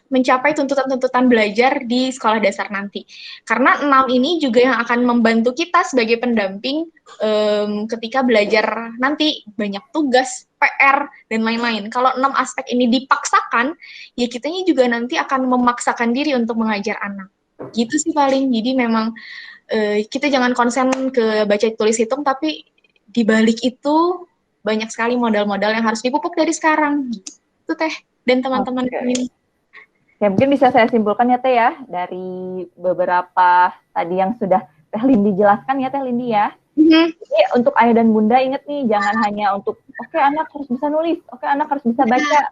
mencapai tuntutan-tuntutan belajar di sekolah dasar nanti. Karena 6 ini juga yang akan membantu kita sebagai pendamping ketika belajar nanti, banyak tugas, PR, dan lain-lain. Kalau 6 aspek ini dipaksakan, ya kitanya juga nanti akan memaksakan diri untuk mengajar anak. Gitu sih paling. Jadi memang kita jangan konsen ke baca tulis hitung, tapi di balik itu banyak sekali modal-modal yang harus dipupuk dari sekarang. Itu Teh dan teman-teman ini. Ya, mungkin bisa saya simpulkan ya Teh ya, dari beberapa tadi yang sudah Teh Lindi jelaskan ya Teh Lindi ya. Jadi untuk ayah dan bunda ingat nih, jangan hanya untuk oke, anak harus bisa nulis, oke, anak harus bisa baca,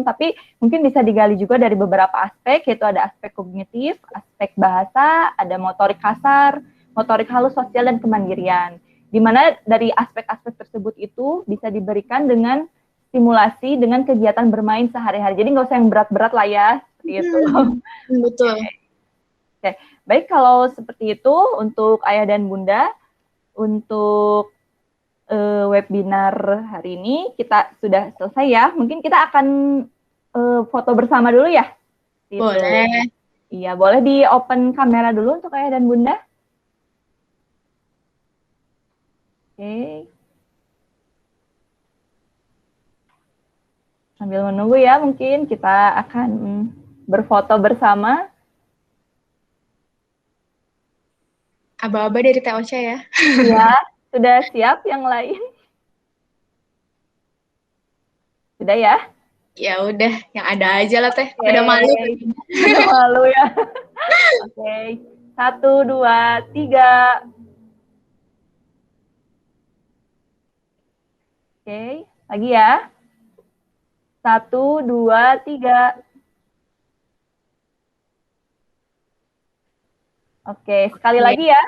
tapi mungkin bisa digali juga dari beberapa aspek, yaitu ada aspek kognitif, aspek bahasa, ada motorik kasar, motorik halus, sosial, dan kemandirian. Di mana dari aspek-aspek tersebut itu bisa diberikan dengan stimulasi dengan kegiatan bermain sehari-hari. Jadi nggak usah yang berat-berat lah ya, seperti itu. Betul. Oke. Baik, kalau seperti itu untuk ayah dan bunda, untuk webinar hari ini kita sudah selesai ya. Mungkin kita akan foto bersama dulu ya. Gitu. Boleh. Iya, boleh di open kamera dulu untuk ayah dan bunda. Oke. Sambil menunggu ya, mungkin kita akan berfoto bersama. Aba-aba dari Teh Ocha ya. Ya, sudah siap yang lain? Sudah ya? Ya udah, yang ada aja lah Teh. Udah malu. Udah malu ya. Oke. 1, 2, 3. Oke, lagi ya. 1, 2, 3. Oke, sekali lagi ya.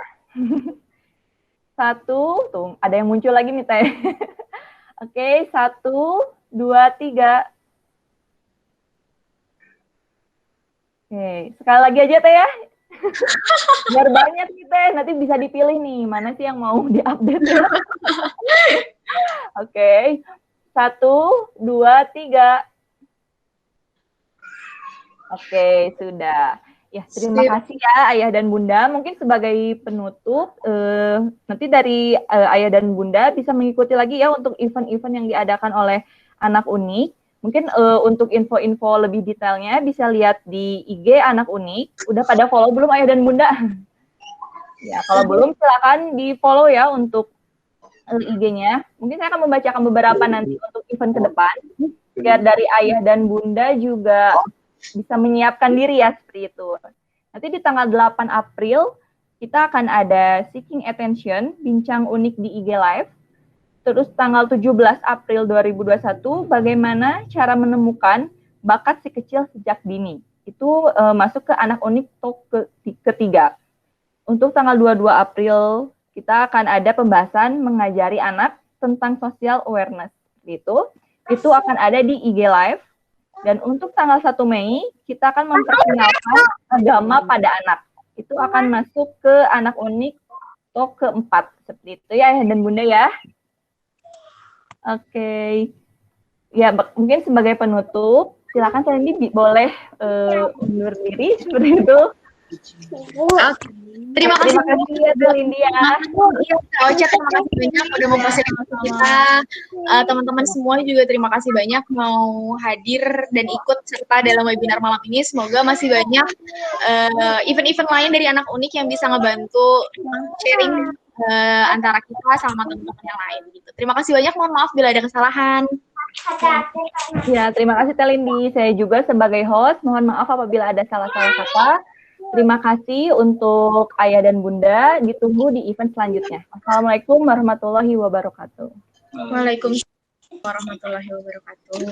1, tuh ada yang muncul lagi nih Teh. Oke, 1, 2, 3. Oke, sekali lagi aja Teh ya. Biar banyak nih Teh, nanti bisa dipilih nih mana sih yang mau diupdate ya. Oke, 1, 2, 3. Oke, sudah. Ya, terima kasih ya Ayah dan Bunda. Mungkin sebagai penutup, nanti dari Ayah dan Bunda bisa mengikuti lagi ya untuk event-event yang diadakan oleh Anak Unik. Mungkin untuk info-info lebih detailnya bisa lihat di IG Anak Unik. Udah pada follow belum Ayah dan Bunda? Ya, kalau belum silakan di-follow ya untuk IG-nya. Mungkin saya akan membacakan beberapa nanti untuk event ke depan. Biar dari Ayah dan Bunda juga bisa menyiapkan diri ya, seperti itu. Nanti di tanggal 8 April, kita akan ada Seeking Attention, bincang unik di IG Live. Terus tanggal 17 April 2021, bagaimana cara menemukan bakat si kecil sejak dini. Itu masuk ke Anak Unik talk ketiga. Untuk tanggal 22 April, kita akan ada pembahasan mengajari anak tentang social awareness. Itu akan ada di IG Live. Dan untuk tanggal 1 Mei, kita akan memperkenalkan agama pada anak. Itu akan masuk ke Anak Unik talk keempat. Seperti itu ya, Ayah dan Bunda ya. Oke. Ya, mungkin sebagai penutup, silakan Sandy boleh undur diri, seperti itu. Terima kasih ya Bu India. Ocha, terima kasih banyak udah memfasilitasi kita. Teman-teman semua juga terima kasih banyak mau hadir dan ikut serta dalam webinar malam ini. Semoga masih banyak event-event lain dari Anak Unik yang bisa ngebantu sharing antara kita sama teman-teman yang lain. Gitu. Terima kasih banyak. Mohon maaf bila ada kesalahan. Ya, terima kasih Telindi. Saya juga sebagai host, mohon maaf apabila ada salah-salah kata. Terima kasih untuk Ayah dan Bunda. Ditunggu di event selanjutnya. Assalamualaikum warahmatullahi wabarakatuh. Waalaikumsalam warahmatullahi wabarakatuh.